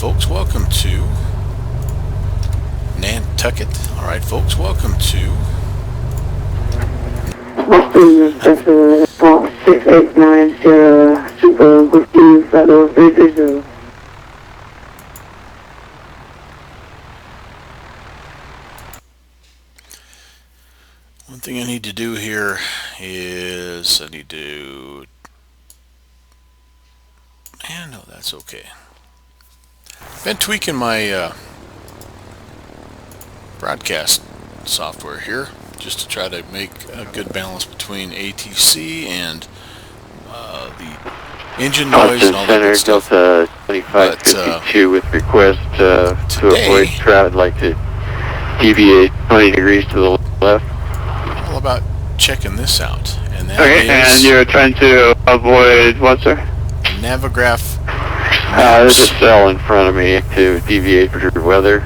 folks, welcome to Nantucket. Alright folks, welcome to Special 6890 Super Whiskey Federal 330. One thing I need to do here is no, that's okay. Been tweaking my broadcast software here just to try to make a good balance between ATC and the engine noise and all that good stuff. Delta 2552 with request to avoid traffic, like to deviate 20 degrees to the left. All about checking this out, and that Okay, and you're trying to avoid what, sir? Navigraph. There's a cell in front of me to deviate for weather.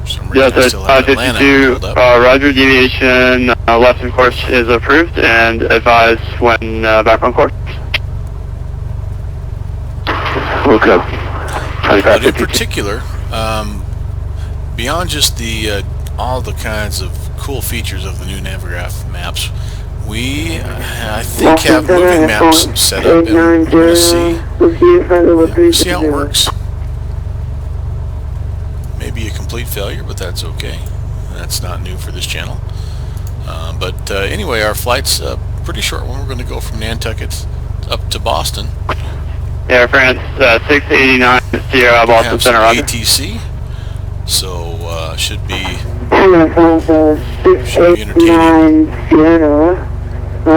For some reason, I still have Atlanta pulled up. Roger, deviation left in course is approved, and advise when back on course. Okay. But in particular, beyond just the all the kinds of cool features of the new Navigraph maps, we, I think, have moving maps set up, and we're going to see how it works. Maybe a complete failure, but that's okay. That's not new for this channel. But anyway, our flight's a pretty short one. We're going to go from Nantucket up to Boston. Air France 689 Sierra Boston Center. ATC, so should be entertaining. To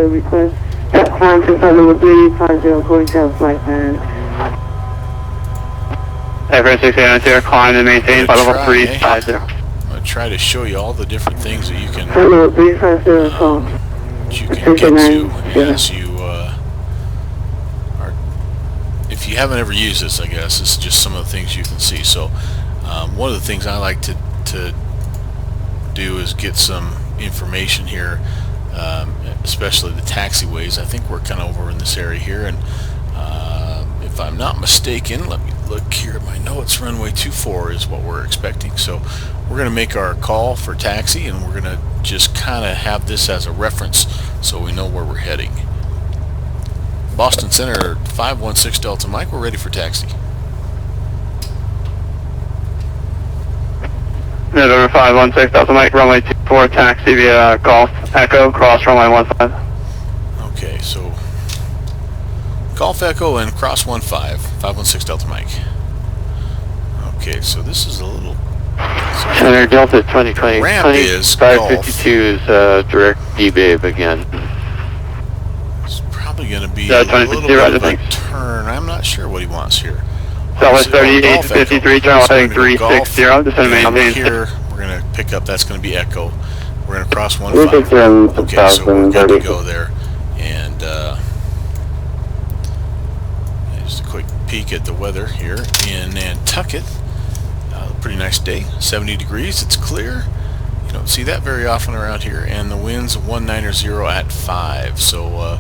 request that time to level 350 according to flight plan. Air France 689 Sierra, climb and maintain by level 350. I'm going to try to show you all the different things that you can get to as you if you haven't ever used this. I guess this is just some of the things you can see. So one of the things I like to do is get some information here, especially the taxiways. I think we're kind of over in this area here, and if I'm not mistaken, let me look here at my notes. Runway 24 is what we're expecting, so we're going to make our call for taxi, and we're going to just kind of have this as a reference so we know where we're heading. Boston Center 516 Delta Mike, we're ready for taxi. November 516 Delta Mike, runway 24, taxi via Golf Echo, cross runway 15. Okay, so Golf Echo and cross 15, 516 Delta Mike. Okay, so this is a little... Center Delta 2020, ramp is 552 is direct D-Babe again. It's probably going to be a little bit of a turn. I'm not sure what he wants here. Southwest 38 to 53, turn left heading 360, descend maintain. Here, we're going to pick up, that's going to be Echo. We're going to cross 15. Okay, so we're good to go there. And just a quick peek at the weather here in Nantucket. Pretty nice day, 70 degrees, it's clear. You don't see that very often around here. And the wind's 190 at 5, so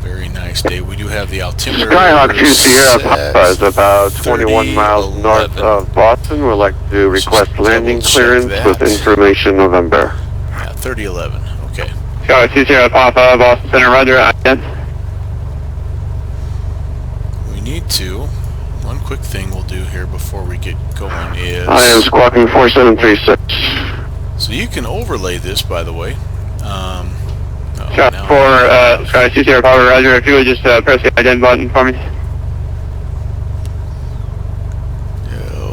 very nice day. We do have the altimeter. Skyhawk 2 Sierra Papa is about 21 miles north of Boston. We'd like to request landing clearance with information November. Yeah, 3011. Okay. Skyhawk 2 Sierra Papa, Boston Center, Roger. We need to. One quick thing we'll do here before we get going is... I am squawking 4736. So you can overlay this, by the way. Shot for Sky 2 Sierra Papa, Roger. If you would just press the ident button for me.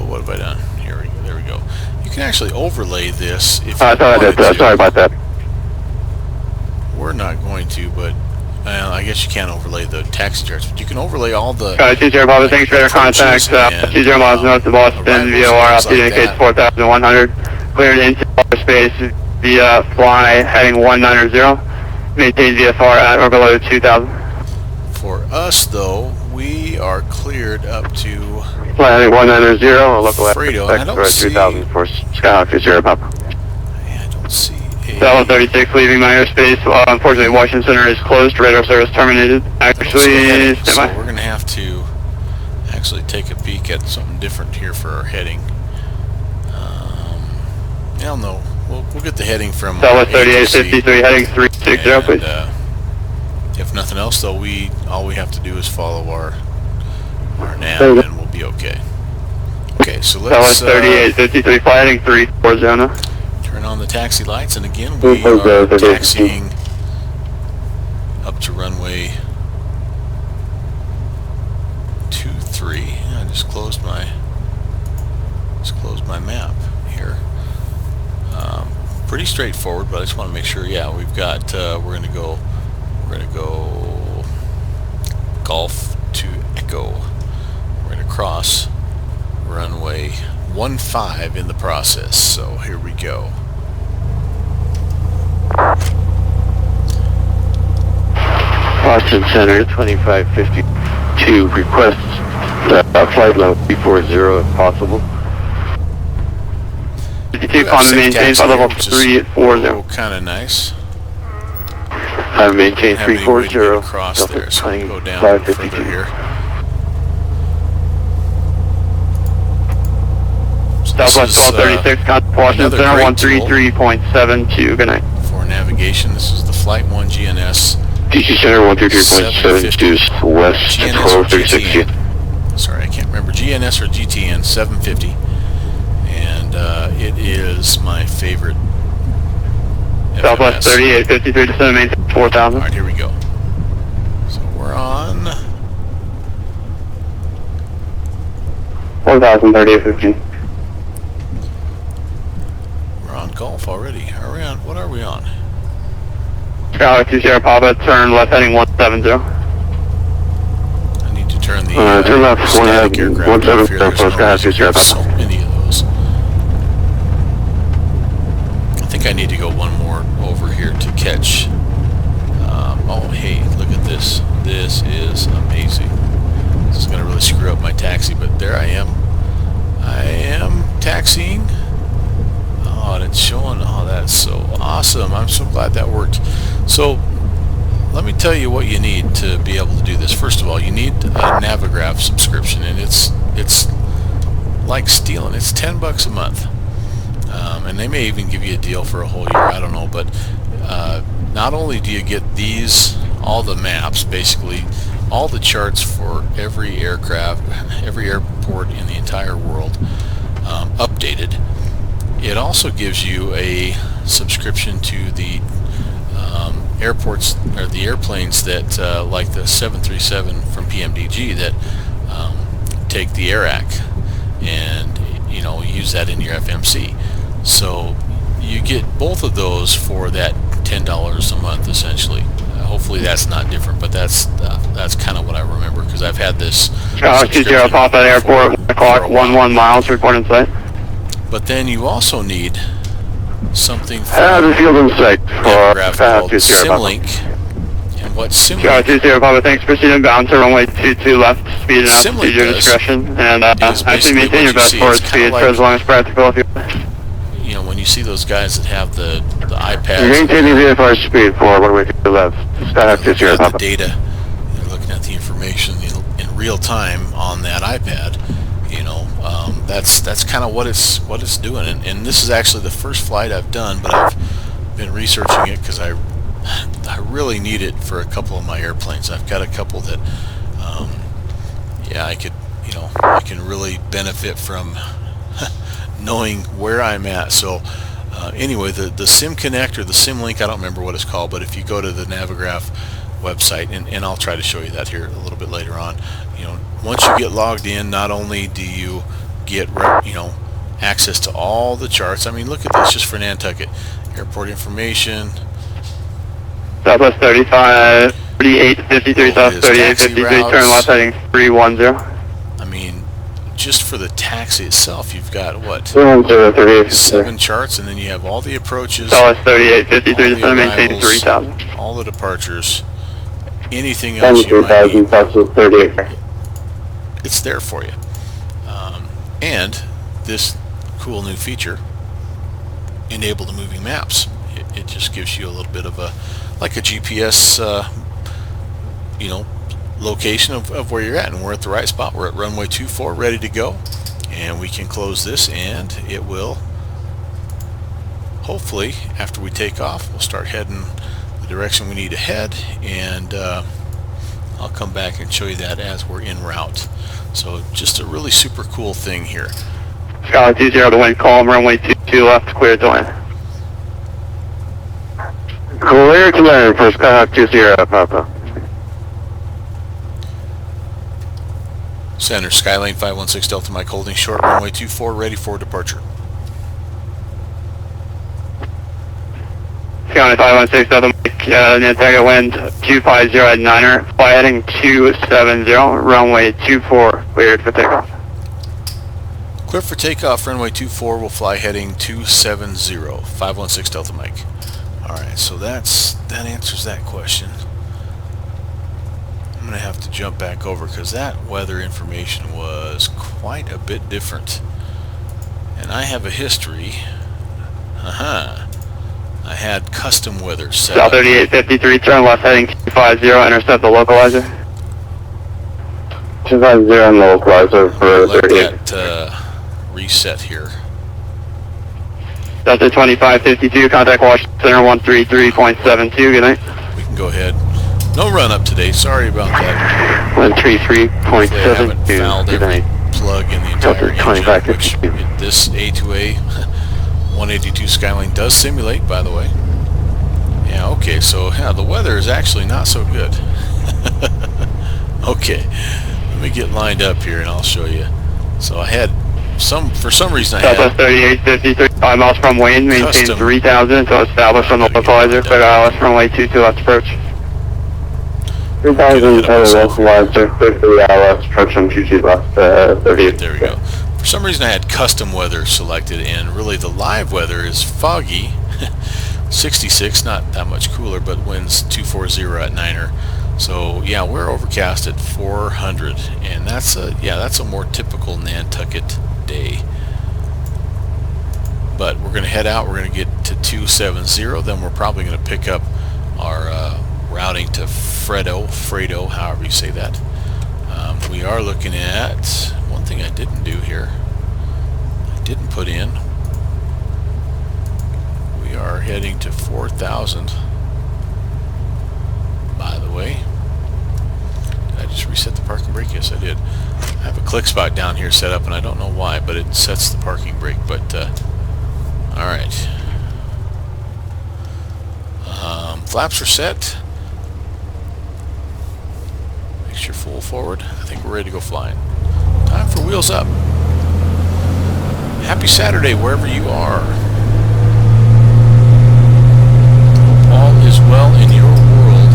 What have I done? Here we go. There we go. You can actually overlay this if you sorry about that. We're not going to, but I guess you can't overlay the taxi charts, but you can overlay all the... Sky 2 Sierra Papa, thanks for your contact. 20 miles north of Boston, VOR, altitude indicates 4,100. Cleared into space via fly heading 190. Maintain VFR at or below 2,000. For us, though, we are cleared up to... Fly heading 190, or local Fredo. I don't see... 2,000 for Skyhawk 2 Sierra Papa. I don't see a... Delta 36 leaving my airspace. Unfortunately, Washington Center is closed. Radar service terminated. Actually, so we're going to have to actually take a peek at something different here for our heading. Yeah, no, we'll get the heading from Southwest 3853 heading 360, please. If nothing else, though, all we have to do is follow our nav, and we'll be okay. Okay, so let's Southwest 3853 flight heading 340 now. Turn on the taxi lights, and again we are taxiing up to runway 23. I just closed my map here. Pretty straightforward, but I just want to make sure. Yeah, we've got. We're gonna go Golf to Echo. We're gonna cross runway 15 in the process. So here we go. Boston Center 2552 requests flight level 340 if possible. 52 Conda maintains flight level 340. Oh, kind of nice. I maintain Have any way to get 340. across there, so we'll go down 552. further here. So Southwest 1236 Conda Washington another Center great tool 133.72. Good night. for navigation. This is the Flight 1 GNS. DC Center 133.72 west GNS or 1236. GTN. Sorry, I can't remember. GNS or GTN 750. And it is my favorite Southwest FMS. 3853 descend maintain 4000. Alright, here we go. So we're on 4000 3850. we're on Golf already. Are we on? What are we on? Galaxy Sierra Papa, turn left heading 170. I need to turn the turn left, static aircraft off here. 170, There's no Galaxy reason to have Sierra so many of those. I think I need to go one more over here to catch. Oh, hey, look at this. This is amazing. This is going to really screw up my taxi, but there I am. I am taxiing. Oh, and it's showing. Oh, that's so awesome. I'm so glad that worked. So, let me tell you what you need to be able to do this. First of all, you need a Navigraph subscription, and it's like stealing. It's $10 a month. And they may even give you a deal for a whole year, I don't know, but not only do you get all the maps, basically all the charts for every aircraft, every airport in the entire world updated, it also gives you a subscription to the airports, or the airplanes that like the 737 from PMDG that take the AIRAC and use that in your FMC. So you get both of those for that $10 a month, essentially. Hopefully that's not different, but that's kind of what I remember, because I've had this. Galaxy Sierra Papa Airport, 1 o'clock, 11 miles, report in sight. But then you also need something The field in sight for Navigraph called Galaxy Sierra Papa. Simlink. And what Simlink Galaxy Sierra Papa, thanks. Proceed inbound to runway 22 left, speed and Simlink altitude your does discretion. And is actually basically maintain what your you best see. forward It's kinda speed for like- as long as practical. If you when you see those guys that have the iPads, Maintaining VFR speed for runway to the left. Galaxy Sierra looking at the Papa. data, they're looking at the information in real time on that iPad. That's kind of what it's doing. And this is actually the first flight I've done, but I've been researching it because I really need it for a couple of my airplanes. I've got a couple that I can really benefit from knowing where I'm at. So anyway, the Sim Connect or the Simlink, I don't remember what it's called, but if you go to the Navigraph website, and I'll try to show you that here a little bit later on, once you get logged in, not only do you get access to all the charts. I mean, look at this, just for Nantucket, airport information, Southwest 35, 3853, South His 3853, taxi turn routes. left heading 310. I mean, just for the taxi itself, you've got what, 310, 7 charts, and then you have all the approaches, Southwest 3853, all the descend maintain arrivals, 3000. all the departures, anything else you might 73,000, need, possible 38. it's there for you. And this cool new feature, enable the moving maps. It just gives you a little bit of like a GPS, location of where you're at, and we're at the right spot. We're at runway 24, ready to go, and we can close this, and it will hopefully, after we take off, we'll start heading the direction we need to head, and I'll come back and show you that as we're en route. So just a really super cool thing here. Skyline 20 to wind calm, runway 22 left, clear to land. Clear to land for Skyhawk 20, Papa. Center, Skylane 516 Delta Mike holding short, runway 24, ready for departure. Skyline 516 Delta Mike, Nantucket wind 250 at 9er, fly heading 270, runway 24, cleared for takeoff. Clear for takeoff, runway 24, we'll fly heading 270, 516 Delta Mike. Alright, so that answers that question. I'm going to have to jump back over because that weather information was quite a bit different. And I have a history. I had custom weather set South up. 3853, turn left heading 250, intercept the localizer. 250 on the localizer for Let 38. that reset here. Delta 2552, contact Washington Center 133.72, good night. We can go ahead. No run up today, sorry about that. 133.72, Fouled good every night. plug in the entire Delta engine, which 2552. this A2A 182 Skylane does simulate, by the way. Yeah, okay, so yeah, the weather is actually not so good. Okay, let me get lined up here and I'll show you. So I had for some reason I Delta had 3853, 5 miles from Wayne, maintain Custom. 3000 until established on the localizer, clear ILS runway 22 left approach. 3000 on the localizer, clear for the ILS, approach on 22 left, 38. There we go. For some reason I had custom weather selected, and really the live weather is foggy. 66, not that much cooler, but winds 240 at 9er. So yeah, we're overcast at 400, and that's a more typical Nantucket day. But we're going to head out. We're going to get to 270. Then we're probably going to pick up our routing to Fredo, however you say that. We are looking at one thing I didn't do here. I didn't put in. We are heading to 4,000. By the way, did I just reset the parking brake? Yes, I did. I have a click spot down here set up, and I don't know why, but it sets the parking brake. But all right. Flaps are set. Make sure full forward. I think we're ready to go flying. Time for wheels up. Happy Saturday wherever you are. All is well in your world.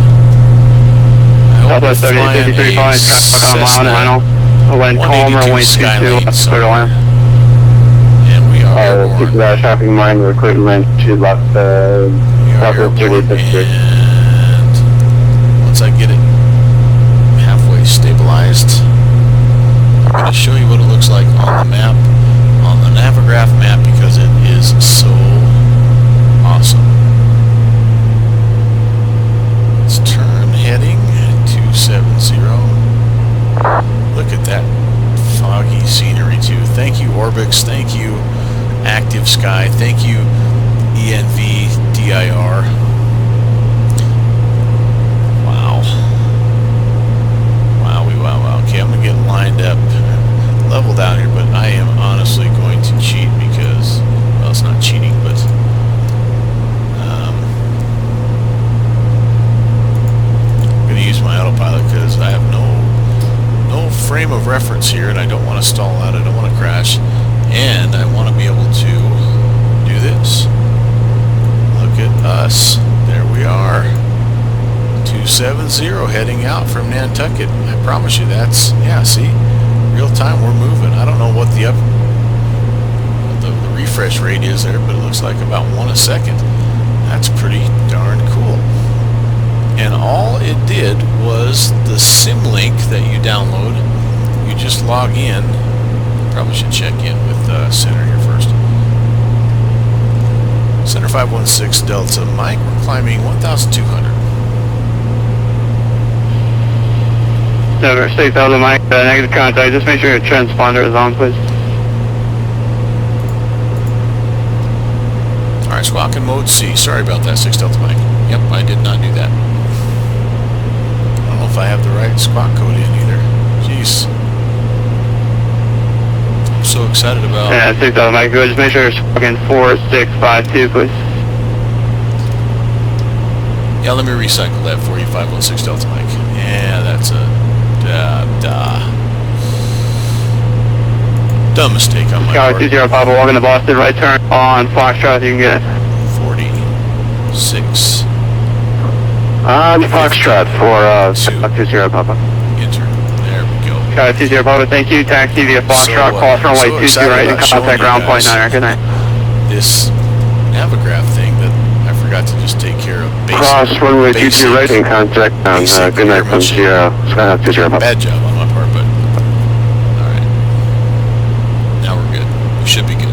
I hope you're Southwest flying 3853, a flying mile and Cessna wind calm, runway 22 Skylane left, clear to land. and we are Keep airborne. that traffic in mind, we're clear to land 2 left, We are Southwest airborne, 3853. and once I get it halfway stabilized, I'm going to show you what it looks like on the map, on the Navigraph map, because it is so awesome. Let's turn heading 270. Look at that foggy scenery too. Thank you Orbix, thank you Active Sky, thank you ENVDIR. Wow. Wow. Okay, I'm going to get lined up, leveled out here, but I am honestly going to cheat because, well, it's not cheating, but I'm going to use my autopilot because I have no frame of reference here, and I don't want to stall out, I don't want to crash, and I want to be able to do this. Look at us. There we are. 270 heading out from Nantucket. I promise you that's, yeah, see, real time we're moving. I don't know what the refresh rate is there, but it looks like about 1 a second. That's pretty darn cool. And all it did was the sim link that you download. You just log in. Probably should check in with Center here first. Center 516 Delta Mike. We're climbing 1,200. Over 6,000 Mike, negative contact. Just make sure your transponder is on, please. Alright, squawk in mode C. Sorry about that, 6 Delta Mike. Yep, I did not do that. I don't know if I have the right squawk code in either. Jeez. I'm so excited about... Yeah, 6,000 Mike, go. Just make sure you're squawking 4652, please. Yeah, let me recycle that for you, 516 Delta Mike. Yeah, that's a... dumb mistake on my part. 20 Papa, walking to Boston, right turn on Foxtrot, you can get it. 46. On Foxtrot for 20 Papa. Enter. There we go. 20 Papa, thank you. Taxi via Foxtrot, cross runway 22 right, and contact ground point 9. Good night. This Navigraph thing that I forgot to just take care of. Cross runway 22 right, and contact on good night from Sierra, Skyhawk 20 Papa. Bad job on my part, but alright. Now we're good. We should be good.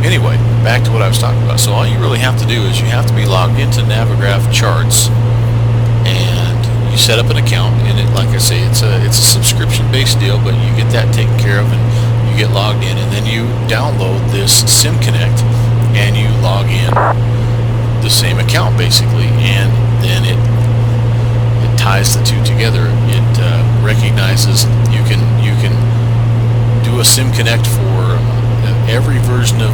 Anyway, back to what I was talking about. So all you really have to do is you have to be logged into Navigraph charts, and you set up an account. And it, like I say, it's a subscription-based deal, but you get that taken care of, and you get logged in, and then you download this SimConnect, and you log in the same account basically, and then it ties the two together. It recognizes you can do a SimConnect for every version of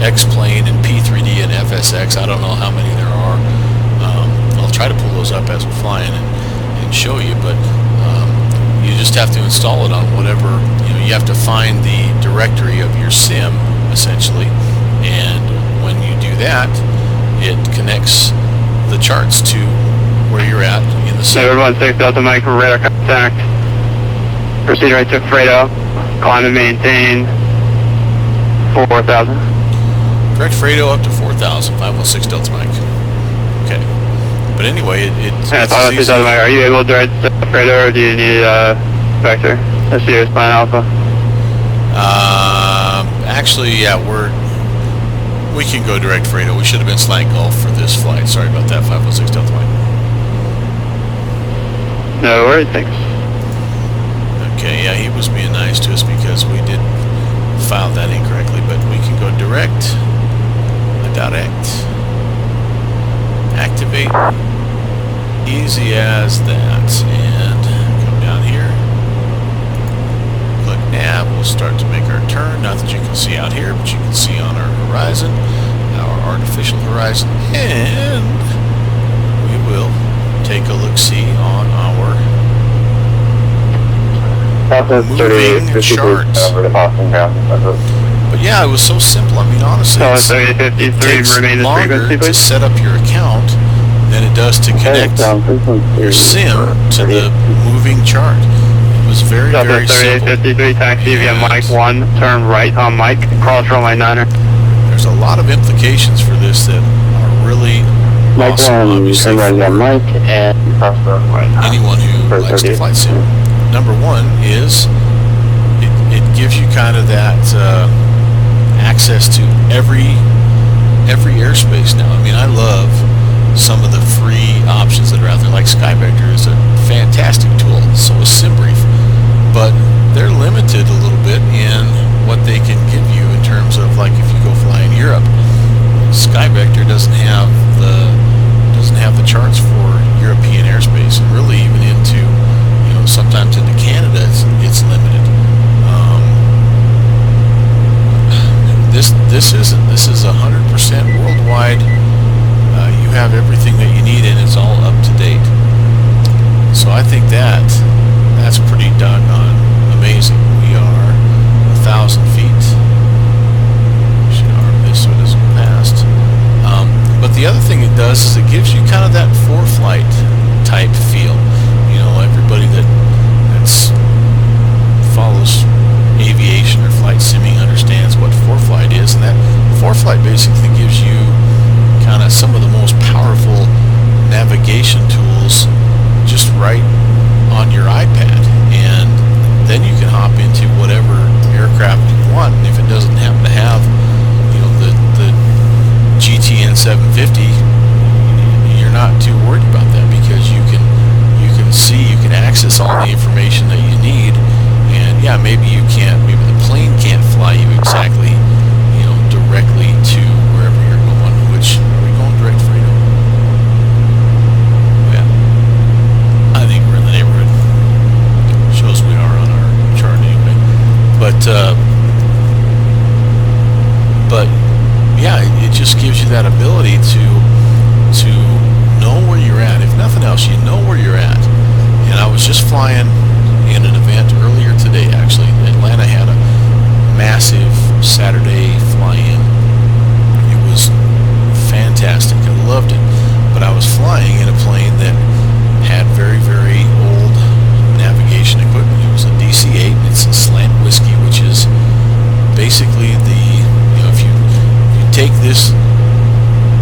X-Plane and P3D and FSX. I don't know how many there are. I'll try to pull those up as we're flying and show you, but you just have to install it on whatever, you have to find the directory of your sim, essentially, and when you do that, it connects the charts to where you're at in the sim. Everyone 6 Delta Mike, radar contact. Proceed right to Fredo. Climb and maintain 4,000. Direct Fredo up to 4,000, 516 Delta Mike. Okay. But anyway, it's 516 Delta Mike, are you able to direct Fredo, or do you need Vector? That's Sirius Plan Alpha. Actually, yeah, we can go direct Fredo. We should have been slant Gulf for this flight. Sorry about that, 516 Delta Mike. No worries, thanks. Okay, yeah, he was being nice to us because we did file that incorrectly, but we can go direct, activate, easy as that, and come down here, click nav, we'll start to make our turn. Not that you can see out here, but you can see on our horizon, our artificial horizon, and we will take a look-see on our moving charts. But yeah, it was so simple. I mean, honestly, it takes longer to set up your account than it does to connect your sim to the moving chart. It was very, very simple. 3853, taxi via Mike 1, turn right on Mike, cross runway 9er. There's a lot of implications for this that are really awesome, obviously, for anyone who likes to flight sim. Number one is it gives you kind of that access to every airspace now. I mean, I love some of the free options that are out there, like SkyVector is a fantastic tool, so is SimBrief, but they're limited a little bit in what they can give you in terms of, like, if you go fly in Europe, SkyVector doesn't have the charts for European airspace, and really even into, sometimes into Canada it's limited. This isn't. This is 100% worldwide. You have everything that you need, and it's all up to date. So I think that's pretty doggone amazing. We are 1,000 feet. Should arm this so it doesn't go past. But the other thing it does is it gives you kind of that fourth access all the information that you need. And yeah, maybe you can't, maybe the plane can't fly you exactly, you know, directly to wherever you're going. Which, are we going direct freedom? Yeah, I think we're in the neighborhood. Shows we are on our chart anyway. But yeah, it just gives you that ability to know where you're at. If nothing else, you know where you're at. And I was just flying in an event earlier today, actually. Atlanta had a massive Saturday fly-in. It was fantastic. I loved it. But I was flying in a plane that had very, very old navigation equipment. It was a DC-8. It's a slant whiskey, which is basically the, you know, if you take this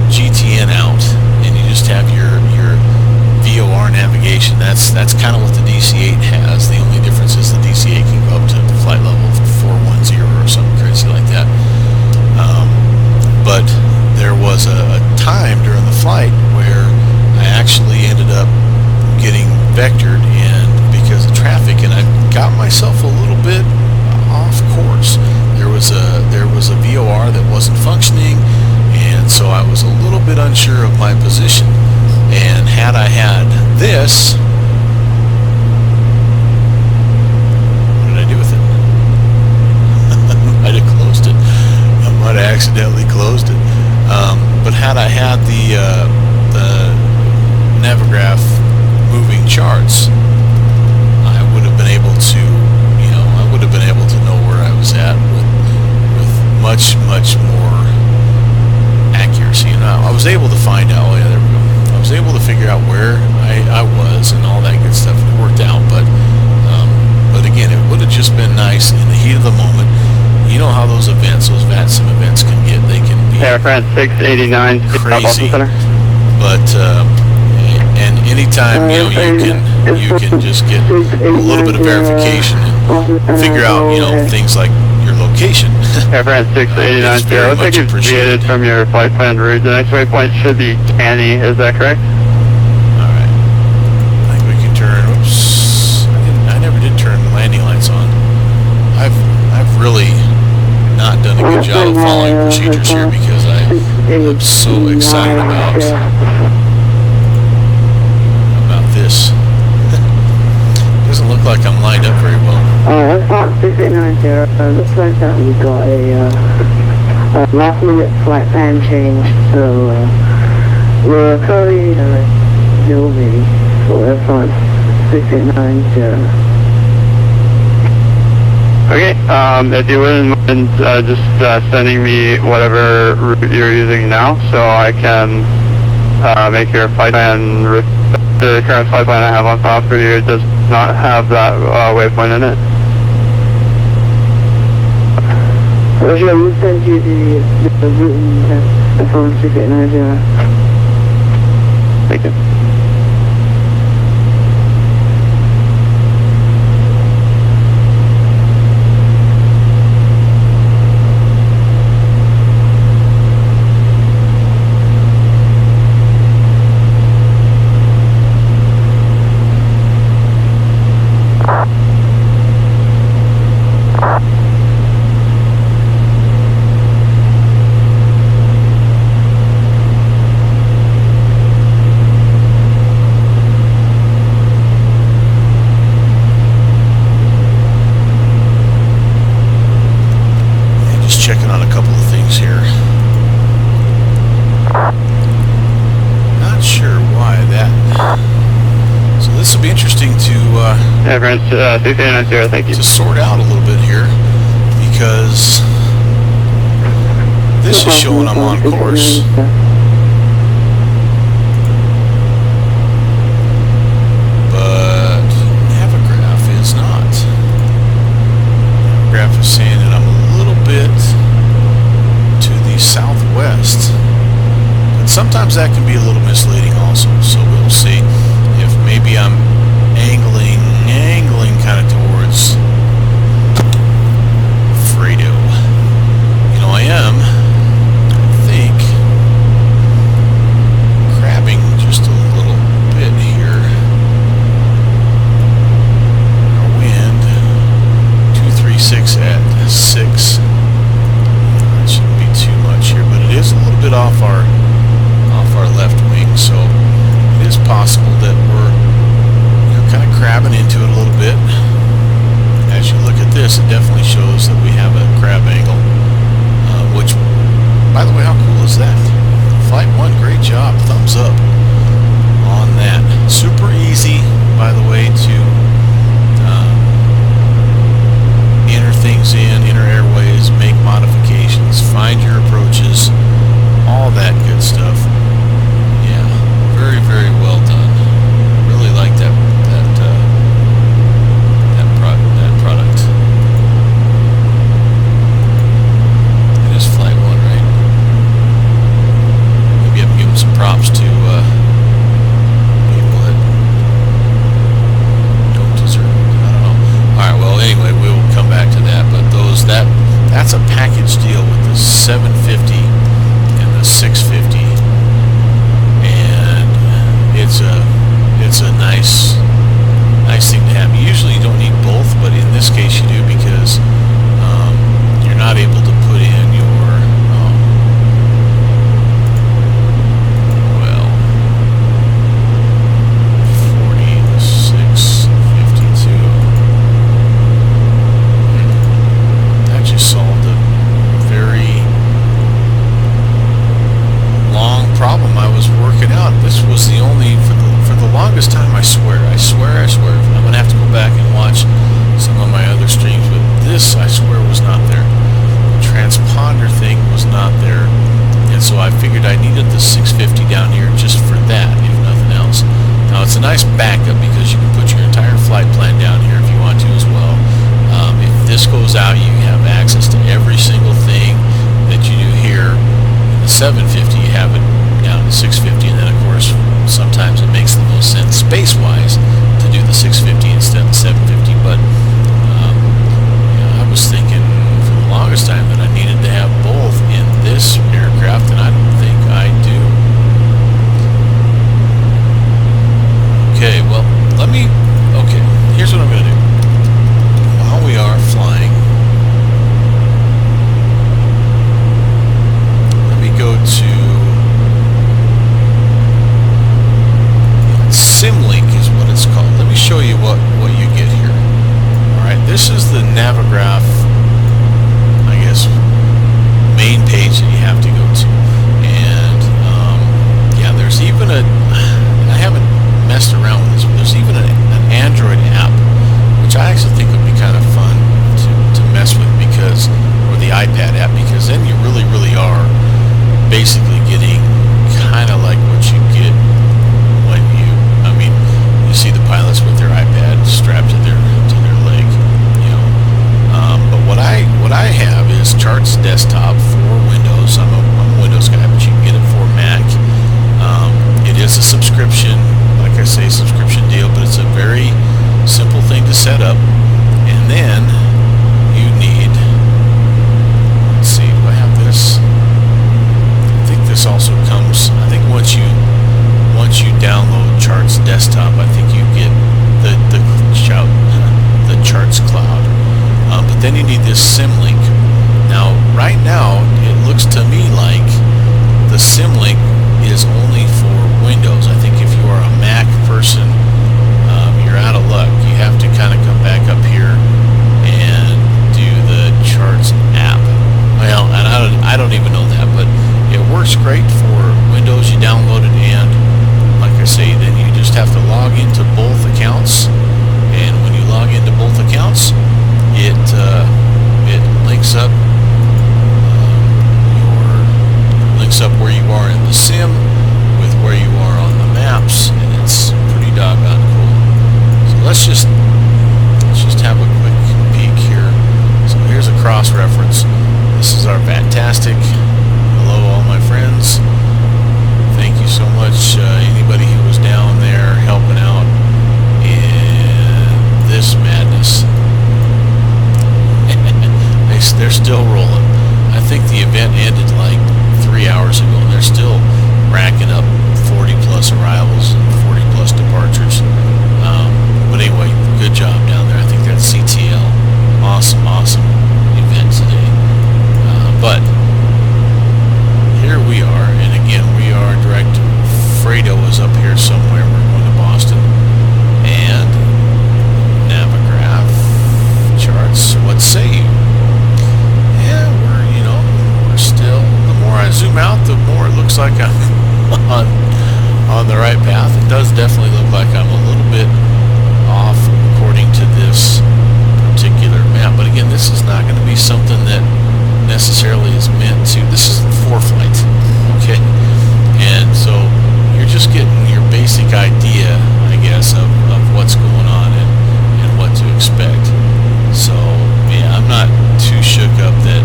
GTN out and you just have your VOR navigation, that's kind of what the DC-8 has. The only difference is the DC-8 can go up to flight level 410 or something crazy like that. But there was a time during the flight where I actually ended up getting vectored in because of traffic, and I got myself a little bit off course. There was a VOR that wasn't functioning, and so I was a little bit unsure of my position. And had I had this, what did I do with it? I might have closed it. I might have accidentally closed it. But had I had the Navigraph moving charts, I would have been able to, you know, I would have been able to know where I was at with much more accuracy. And I was able to find out. Oh yeah, there we go. I was able to figure out where I was and all that good stuff. It worked out, but again, it would have just been nice in the heat of the moment. You know how those events, those VATSIM events can get. They can be Air France 689, crazy. But and anytime, you know, you can just get a little bit of verification and figure out, you know, things like your location. Air France 689, looks like you've deviated from your flight plan route. The next waypoint should be Tanny, is that correct? Alright. I think we can turn, oops, I never did turn the landing lights on. I've really not done a good job of following procedures here because I'm so excited about this. Doesn't look like I'm lined up very well. That's Fox 6890. Looks like that we got a last minute flight plan change, so we're currently Gilby for Fox 6890. Okay, if you wouldn't mind just sending me whatever route you're using now so I can make your flight plan route. The current flight plan I have on file for you does not have that waypoint in it. Roger, we'll send you the route and the phone 6890. Thank you. Air France 6890, thank you. To sort out a little bit here because this is showing I'm on course. But Navigraph is not. Navigraph is saying that I'm a little bit to the southwest. But sometimes that can be a little misleading also, so we'll see if maybe I'm angling kind of towards Fredo. You know, I am, I think, crabbing just a little bit here. possible that we're, you know, kind of crabbing into it a little bit. As you look at this, it definitely shows that we have a crab angle, which, by the way, how cool is that? Flight 1, great job, thumbs up on that. Super easy, by the way, to enter things in, enter airways, make modifications, find your approaches, all that good stuff. Yeah, very, very well done. Really like that product. It is Flight 1, right? Maybe I have to give them some props to people that don't deserve it. I don't know. Alright, well, anyway, we will come back to that. But that's a package deal with the 750 and the 650. And it's a nice thing to have. Usually you don't need both, but in this case you do, because you're not able to put in your well, 46, 52. That just solved a very long problem I was working out. This was the only, for the longest time, I swear, I'm gonna have to go back and watch some of my other streams, but this, I swear, was not there. The transponder thing was not there, and so I figured I needed the 650 down here just for that, if nothing else. Now, it's a nice backup because you can put your entire flight plan down here if you want to as well. If this goes out, you have access to every single thing that you do here. In the 750, you have it down to 650, and then, of course, sometimes it makes the most sense space-wise to do the 650 instead of the 750, but yeah, I was thinking for the longest time that I needed to have both in this aircraft, and I don't think I do. Okay, well, okay, here's what I'm going to do. While we are flying, let me go to Symlink is what it's called. Let me show you what you get here. Alright, this is the Navigraph, I guess, main page that you have to go to. And, yeah, there's even I haven't messed around with this, but there's even an Android app, which I actually think would be kind of fun to mess with, because, or the iPad app, because then you really, really are basically getting kind of like what you get when you see the pilots with their iPad strapped to their leg, you know. But what I have is Charts Desktop for Windows. I'm a Windows guy, but you can get it for Mac. It is a subscription, like I say, subscription deal, but it's a very simple thing to set up. And then you need, let's see, do I have this? I think this also comes, I think once you download Charts Desktop, I think you get the Charts Cloud. But then you need this Symlink. Now, right now, it looks to me like the Symlink is only for Windows. I think if you are a Mac person, you're out of luck. You have to kind of come back up here and do the Charts app. Well, and I don't even know that, but it works great for Windows. You download it, and like I say, then you just have to log into both accounts, and when you log into both accounts, it links up where you are in the sim with where you are on the maps, and it's pretty doggone cool. So let's just have a quick peek here. So here's a cross reference. This is our fantastic. Hello, all my friends. Thank you so much, anybody who was down there helping out. this is not going to be something that necessarily is meant to, this is for flight, okay? And so you're just getting your basic idea, I guess, of what's going on and what to expect. So yeah, I'm not too shook up that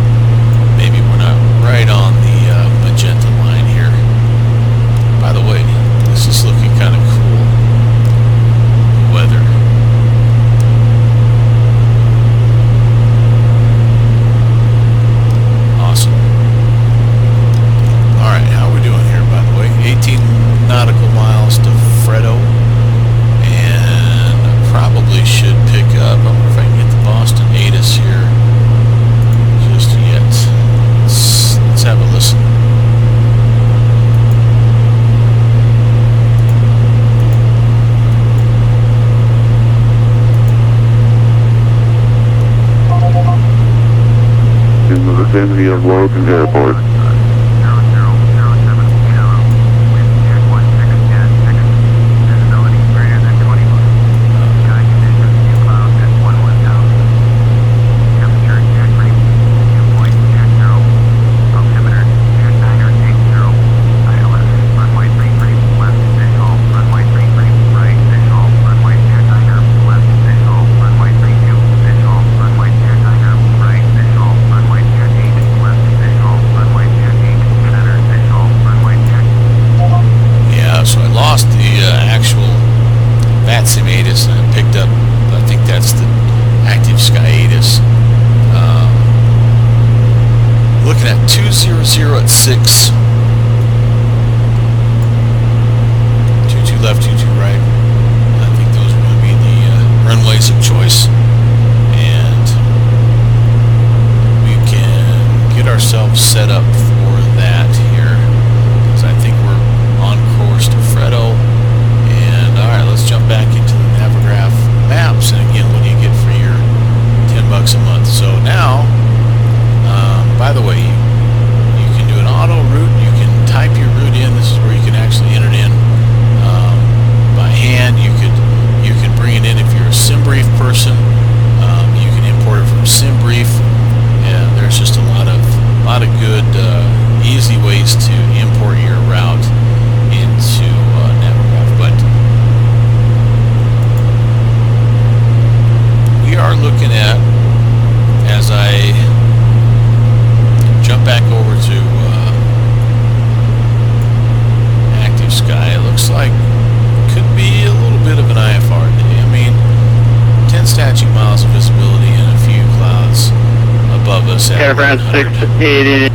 maybe we're not right on the magenta line here. By the way, this is looking kind of cool. The weather. Awesome. Alright, how are we doing here, by the way? 18 nautical miles to Freddo. And I probably should pick up, I wonder if I can get the Boston ATIS here just yet. Let's have a listen. In the vicinity of Logan Airport. Looking at 200 at 6. 22 left, 22 right. I think those are going to be the runways of choice. And we can get ourselves set up for that here. Because I think we're on course to Freddo. And alright, let's jump back into the Navigraph maps. And again, what do you get for your $10 a month? So now, by the way, you can do an auto route. You can type your route in. This is where you can actually enter it in by hand. You can bring it in if you're a SimBrief person. You can import it from SimBrief. And there's just a lot of good, easy ways to import your route into Navigraph. But we are looking at, as I jump back over to active sky, it looks like could be a little bit of an IFR day. I mean, 10 statute miles of visibility and a few clouds above us at Air France 689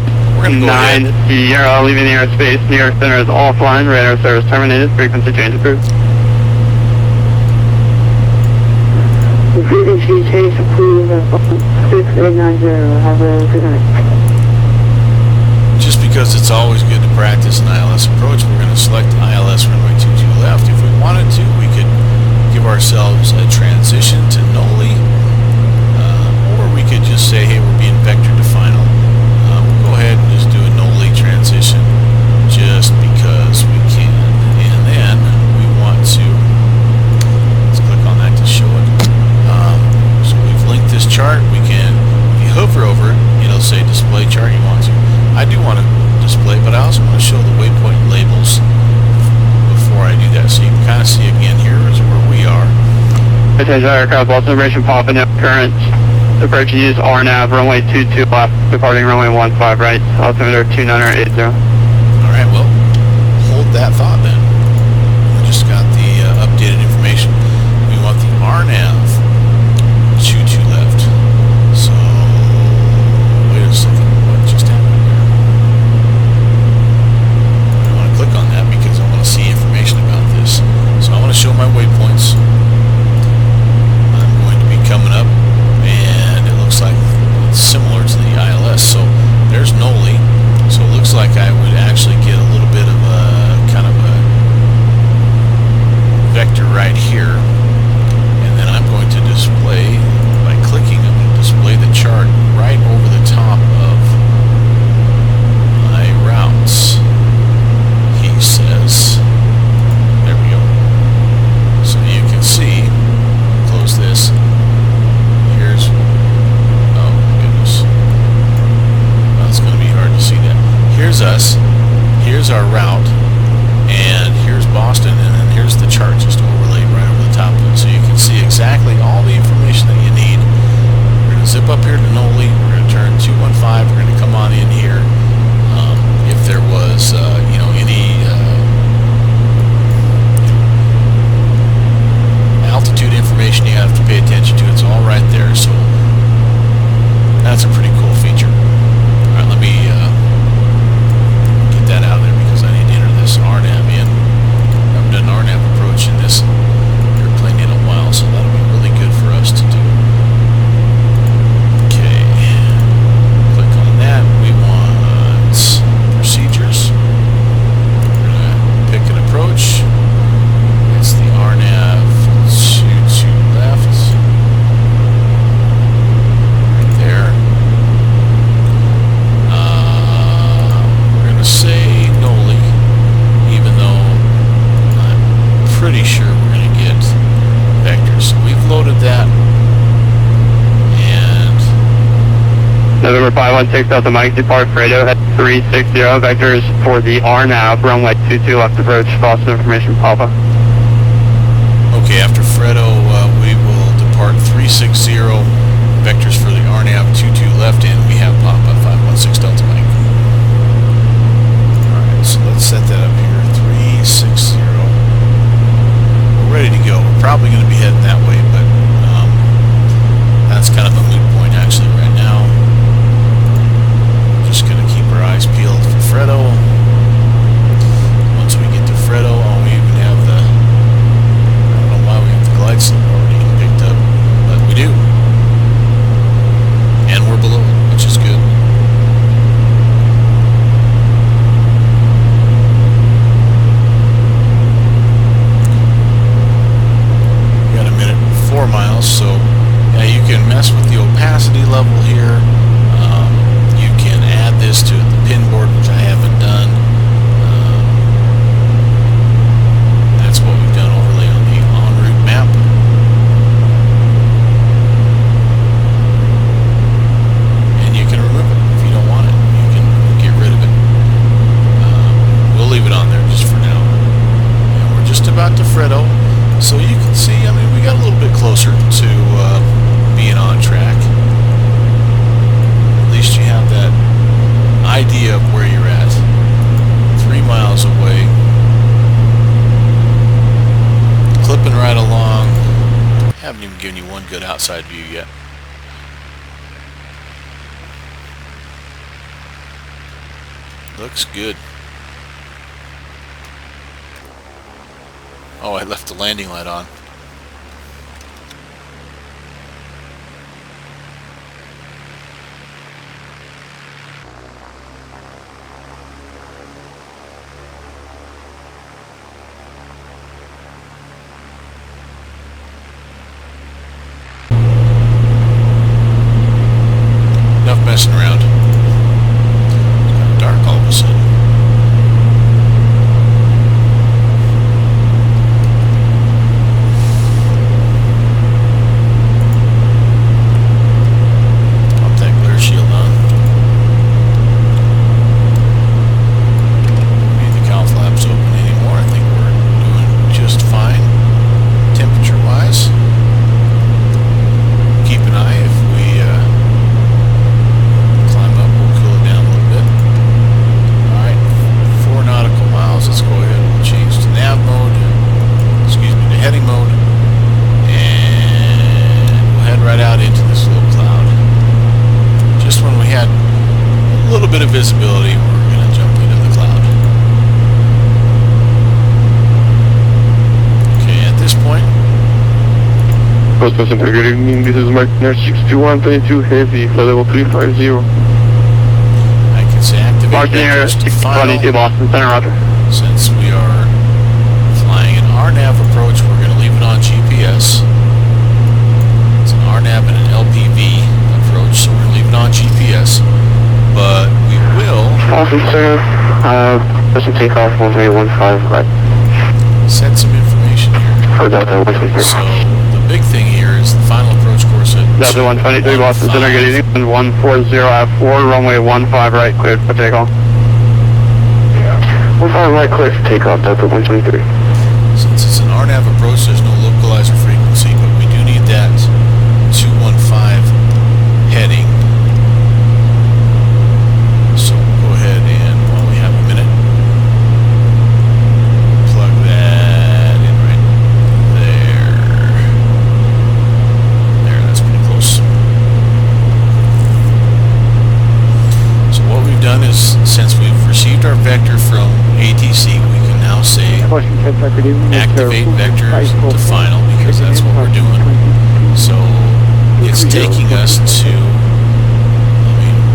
Sierra, leaving the airspace. New York Center is offline. Radar service terminated. Frequency change approved. The frequency change approved at 6890. Have a good night. Just because it's always good to practice an ILS approach, we're going to select ILS runway 22 left. If we wanted to, we could give ourselves a transition to Noli, or we could just say, hey, we're being vectored to final. We'll go ahead and just do a Noli transition just because we can. And then we want to, let's click on that to show it. So we've linked this chart. We can, if you hover over it, it'll say display chart. You want to. I do want to display, but I also want to show the waypoint labels before I do that, so you can kind of see again here is where we are. Attention aircraft, Boston Operation Papa, no current. Approach use RNAV, runway 22 left, departing runway 15 right, altimeter 2980. Alright, well, hold that thought then. I just got the updated information. We want the RNAV 22 left. So, wait a second. Click on that because I want to see information about this. So I want to show my waypoints. I'm going to be coming up, and it looks like it's similar to the ILS. So there's Noli. So it looks like I would actually get a little bit of a kind of a vector right here. And then I'm going to display, by clicking, I'm going to display the chart right over the top of my routes. Says, there we go. So you can see, close this. Here's, oh, 516 Delta Mike, depart Fredo at 360, vectors for the RNAV, runway 22 left approach, Boston information, Papa. Okay, after Fredo, we will depart 360, vectors for the RNAV 22 left, and we have Papa 516 Delta Mike. Alright, so let's set that up here, 360. We're ready to go. We're probably going to be heading that way, but that's kind of a moot point actually right now. We're just going to keep our eyes peeled for Fredo. Once we get to Fredo, we even have the, I don't know why we have the glide slope already picked up, but we do. And we're below it, which is good. We got a minute, 4 miles, so you can mess with the opacity level here. You can add this to the pin board, which I haven't done. That's what we've done overlay on the en route map. And you can remove it if you don't want it. You can get rid of it. We'll leave it on there just for now. And we're just about to Fredo. So you can see, I mean, we got a little bit closer to being on track. At least you have that idea of where you're at. 3 miles away. Clipping right along. Haven't even given you one good outside view yet. Looks good. Oh, I left the landing light on. Enough messing around. It's kind of dark all of a sudden. Visibility, we're going to jump into the cloud. Okay, at this point, Coast Passenger, good evening, this is Mike 62122 Heavy, flight level 350. I can say activate Martin vectors to final. Boston Center, roger. Since we are flying an RNAV approach, we're going to leave it on GPS. It's an RNAV and an LPV approach, so we're going to leave it on GPS. But we will Boston Center, doesn't take off 1315, right? set some information here. So the big thing here is the final approach course at Delta 123 Boston Center, good evening, 140 at 4, runway 15 right, cleared for takeoff. 15 right, cleared for takeoff, Delta 123. Since it's an RNAV approach, there's no localizer frequency, but we do need that 215 heading. So we'll go ahead and, while we have a minute, plug that in right there. There, that's pretty close. So what we've done is, since we've received our vector from ATC, we can now say activate vectors to final, because that's what we're doing. So it's taking us to,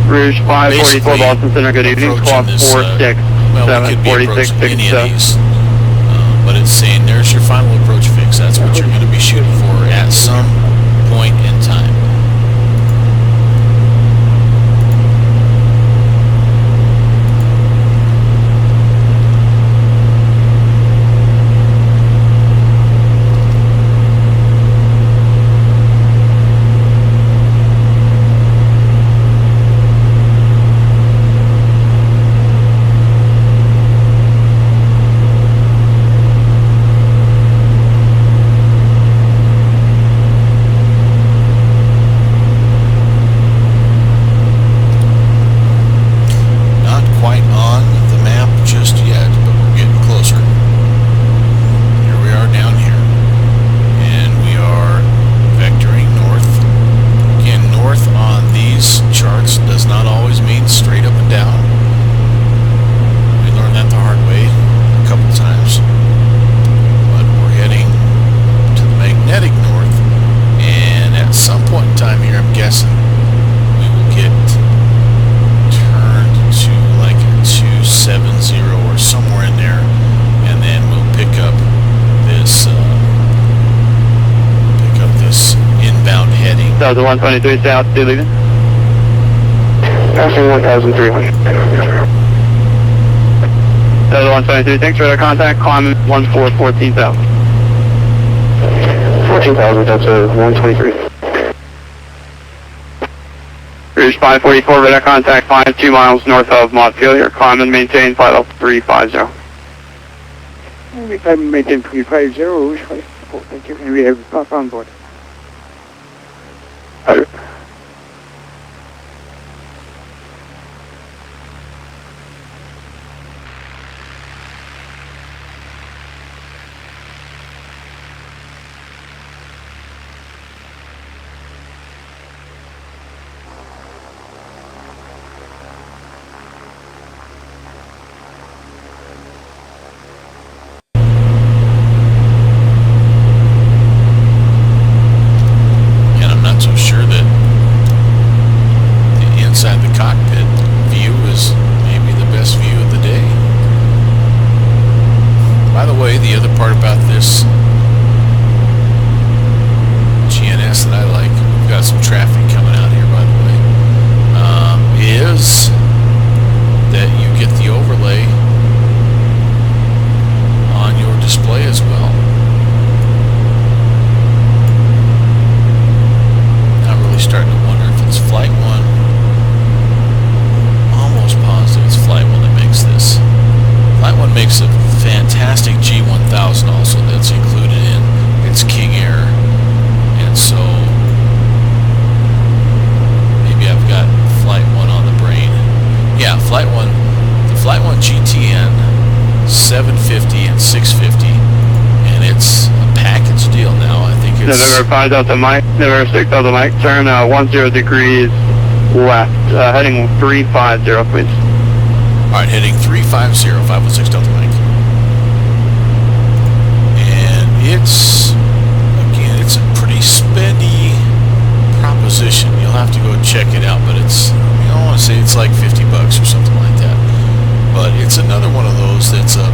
Rouge 544 Boston Center, good evening, squawk 46, well, we could be 46, approaching any of these, but it's saying there's your final approach fix. That's what you're going to be shooting for at some point in time. 123 south, do leaving. Passing 1,300. Delta 123, thanks for the contact, climbing 1414 south. 14,000, Delta 123. Rouge 544, radar contact, 2 miles north of Montpelier, climbing, maintain flight level 350. Maintain 350, Rouge 544, thank you, and we have Papa on board. November 5 Delta Mike, November 6 Delta Mike, turn 10 degrees left, heading 350, please. Alright, heading 350, 516 Delta Mike. And it's, again, it's a pretty spendy proposition. You'll have to go check it out, but it's, I don't want to say it's like $50 or something like that. But it's another one of those that's a,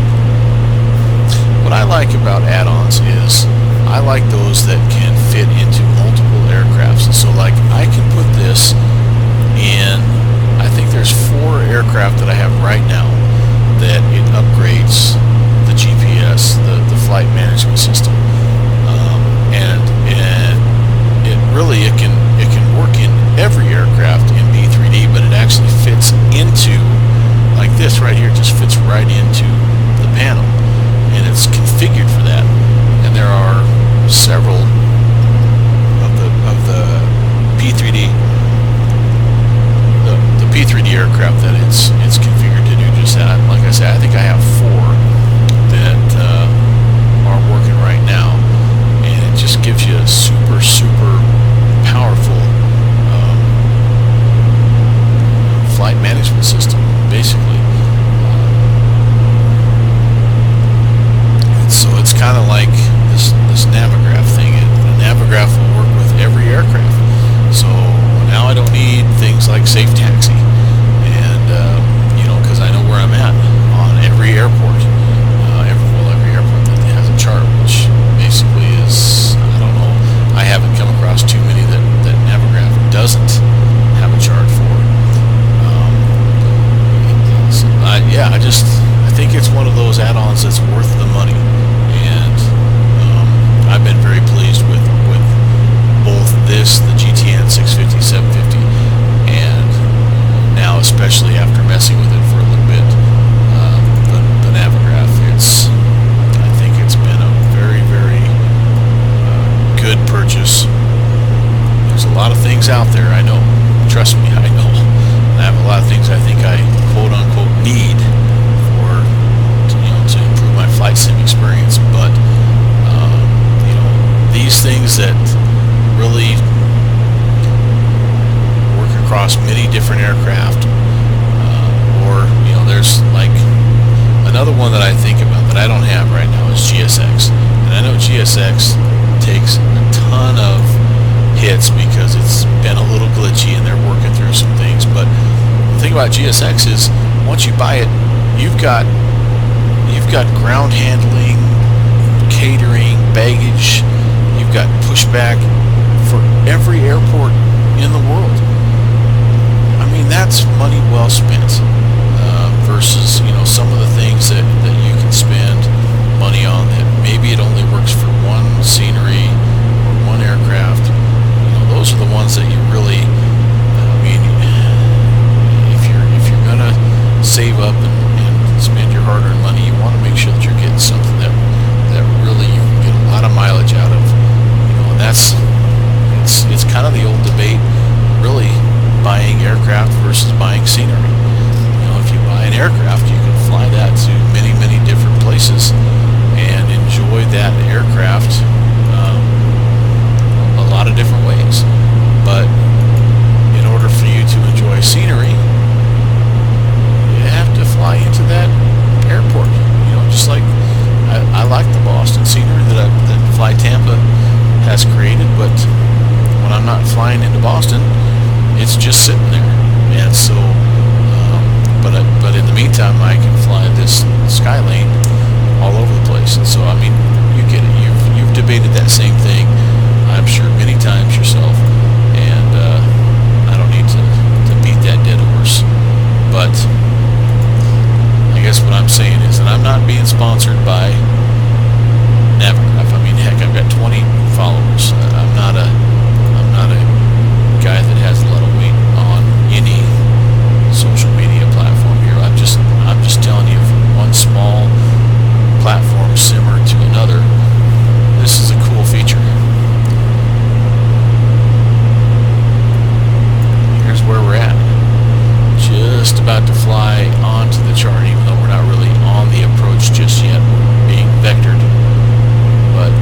what I like about add-ons is I like those that can fit into multiple aircrafts. And so like I can put this in, I think there's 4 aircraft that I have right now that it upgrades the GPS, the flight management system. And it really, it can work in every aircraft in P3D, but it actually fits into, like this right here, just fits right into the panel. And it's configured for that. And there are several of the P3D the P3D aircraft that it's configured to do just that. Like I said, I think I have 4 that are working right now, and it just gives you a super powerful flight management system, basically. So it's kind of like this Navigraph thing. The Navigraph will work with every aircraft. So now I don't need things like Safe Taxi, and you know, because I know where I'm at on every airport. Every airport that has a chart, which basically is, I don't know, I haven't come across too many that Navigraph doesn't have a chart for. So yeah, I think it's one of those add-ons that's worth the money. I've been very pleased with both this, the GTN 650, 750, and now especially after messing with it for a little bit, the Navigraph. I think it's been a very good purchase. There's a lot of things out there, I know. Trust me, I know. I have a lot of things I think I quote unquote need for, you know, to improve my flight sim experience, but these things that really work across many different aircraft, or, you know, there's like another one that I think about that I don't have right now is GSX. And I know GSX takes a ton of hits because it's been a little glitchy and they're working through some things. But the thing about GSX is once you buy it, you've got ground handling, catering, baggage. You've got pushback for every airport in the world. I mean, that's money well spent versus, you know, some of the things that you can spend money on that maybe it only works for one scenery or one aircraft. You know, those are the ones that you really, I mean, if you're gonna save up and spend your hard-earned money, you want to make sure that you're getting something that really you can get a lot of mileage out of. You know, and that's it's kind of the old debate, really, buying aircraft versus buying scenery. You know, if you buy an aircraft, you can fly that to many different places and enjoy that aircraft a lot of different ways. But in order for you to enjoy scenery, you have to fly into that airport. You know, just like I like the Boston scenery that Fly Tampa has created, but when I'm not flying into Boston, it's just sitting there. And so, but in the meantime, I can fly this Skylane all over the place. And so, I mean, you get it. You've debated that same thing, I'm sure, many times yourself. And I don't need to beat that dead horse. But I guess what I'm saying is, and I'm not being sponsored by Navigraph. I mean, heck, I've got 20 followers. I'm not a guy that has a lot of weight on any social media platform here. I'm just telling you, from one small platform simmer to another, this is a cool feature. Here's where we're at. Just about to fly onto the chart, even though we're not really on the approach just yet. We're being vectored. But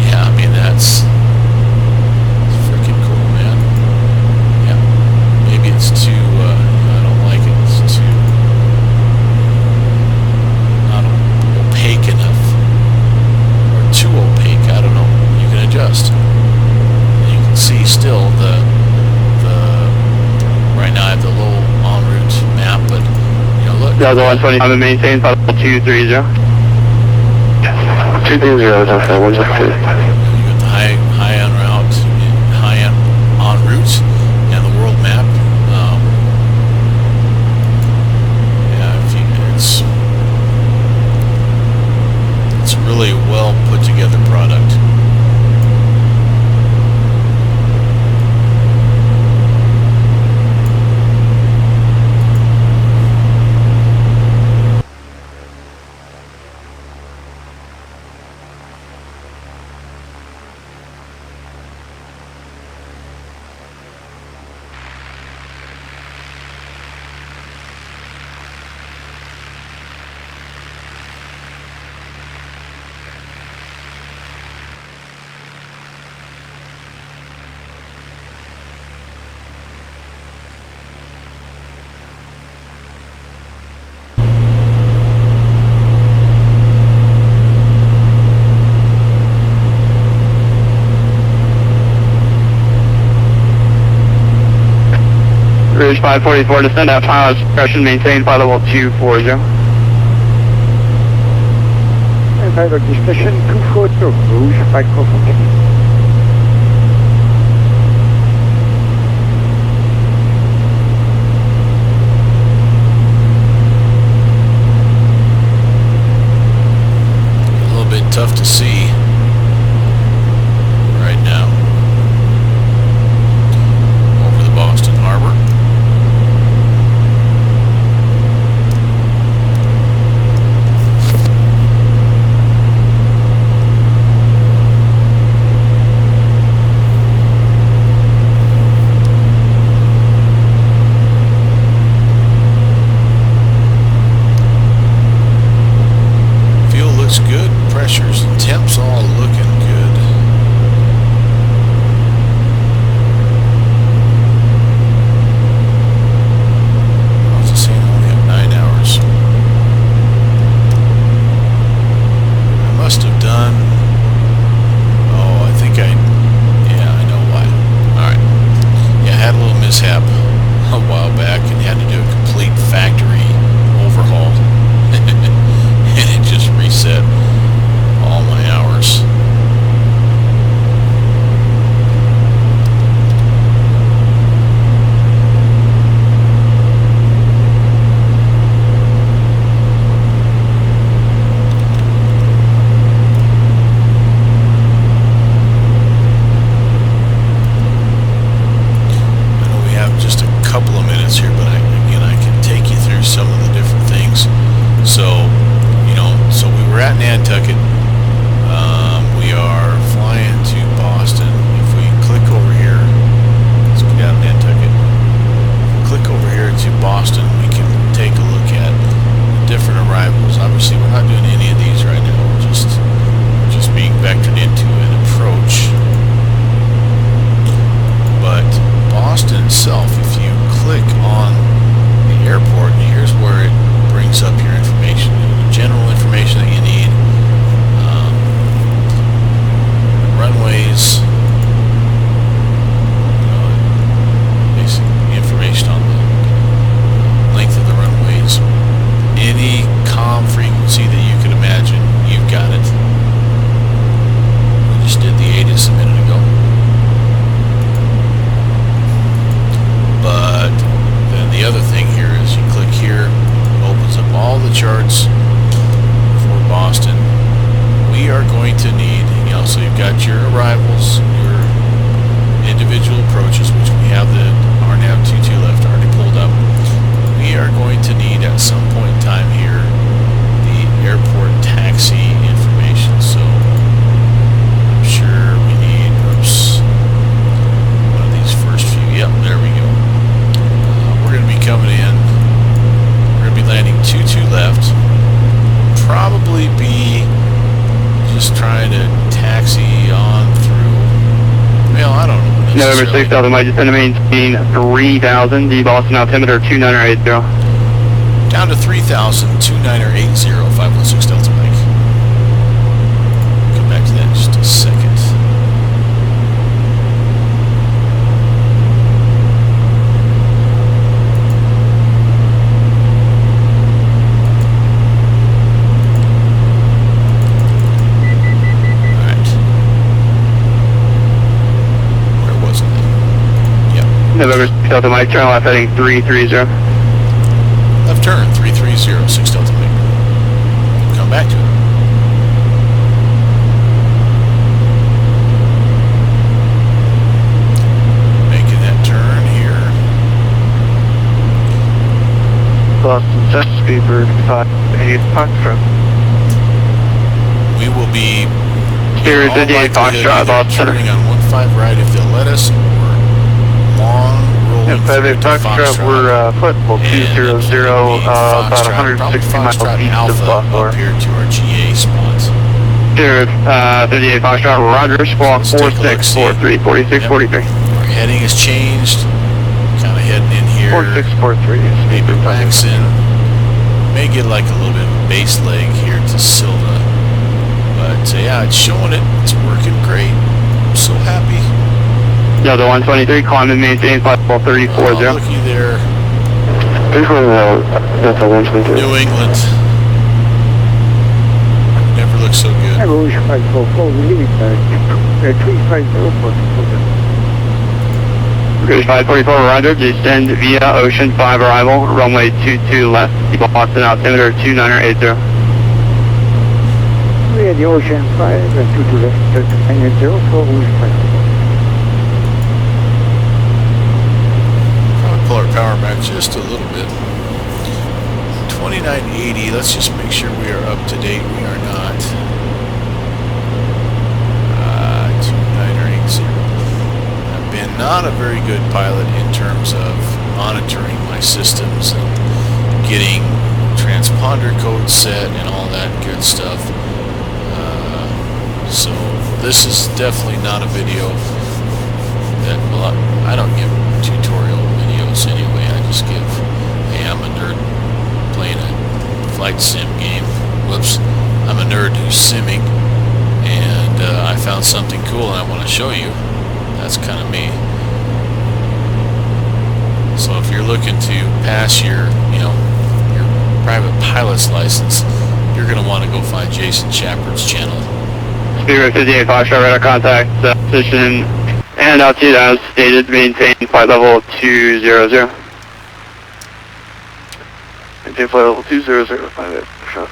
yeah, I mean, that's freaking cool, man. Yeah, maybe it's too I don't like it. It's too not opaque enough, or too opaque. I don't know. You can adjust. And you can see still the right now I have the low en route map, but you know, look. Delta 120, I'm maintained by 230. 230, that's 162. You got the high en route, high en route, and the world map. Yeah, it's really a well put together product. Rouge 544, descend at pilot's discretion, maintain flight level 240. And pilot discretion 240, Rouge 544. Tough to see right now over the Boston Harbor. Fuel looks good. Pressures and temps all looking good. I was just saying I only have 9 hours. I must have done, yeah, I know why. Alright. Yeah, I had a little mishap a while back and had to do a complete factory overhaul. And it just reset all my hours. going to need, you know, so you've got your arrivals, your individual approaches, which we have the RNAV 22 left already pulled up. We are going to need at some point in time here the airport taxi information. So I'm sure we need, oops, one of these first few. Yep, there we go. We're going to be coming in. We're going to be landing 22 left. Probably be just trying to taxi on through. Well, I don't know. November 6 Delta Mike, descend to maintain 3000, the Boston altimeter 2980. Down to 3000, 2980, 516 Delta Mike. Come back to that in just a second. November 6 Delta Mike, turn left heading 330. Left turn, 330, 6 Delta Mike. Come back to it. Making that turn here. Boston Chesapeake, 588 Foxtrot. We will be Spirit 58 Foxtrot, Boston. Turning on 15 right if they'll let us, long rolling through to Foxtrot, we're football 200, about 160 miles east of Buffalo. Up here to our GA spot. Spirit 58 Foxtrot, Roger, squawk 4643, 4643. Our heading has changed. Kind of heading in here. 4643. Maybe waxing. May get like a little bit of a base leg here to Silva. But yeah, it's showing it. It's working great. I'm so happy. Delta 123, climb and maintain 540. Looky there. Delta 123. New England. Never looked so good. Rouge 544, we leave 350. Rouge 544, Roger, descend via Ocean 5 arrival, runway 22 left, Boston altimeter 2980. We had the Ocean 5, 22 left, 3980 for Rouge 544. Pull our power back just a little bit. 2980, let's just make sure we are up to date. We are not. 2980. I've been not a very good pilot in terms of monitoring my systems and getting transponder code set and all that good stuff. So this is definitely not a video that, well, I don't give tutorial videos anyway. I just give, hey, I'm a nerd playing a flight sim game. Whoops, I'm a nerd who's simming, and I found something cool and I want to show you. That's kind of me. So if you're looking to pass your, you know, your private pilot's license, you're going to want to go find Jason Shepard's channel. Spirit 58 Foxtrot, radar contact, position and altitude as stated, maintain flight level 200. Maintain flight level 200, 58 Foxtrot.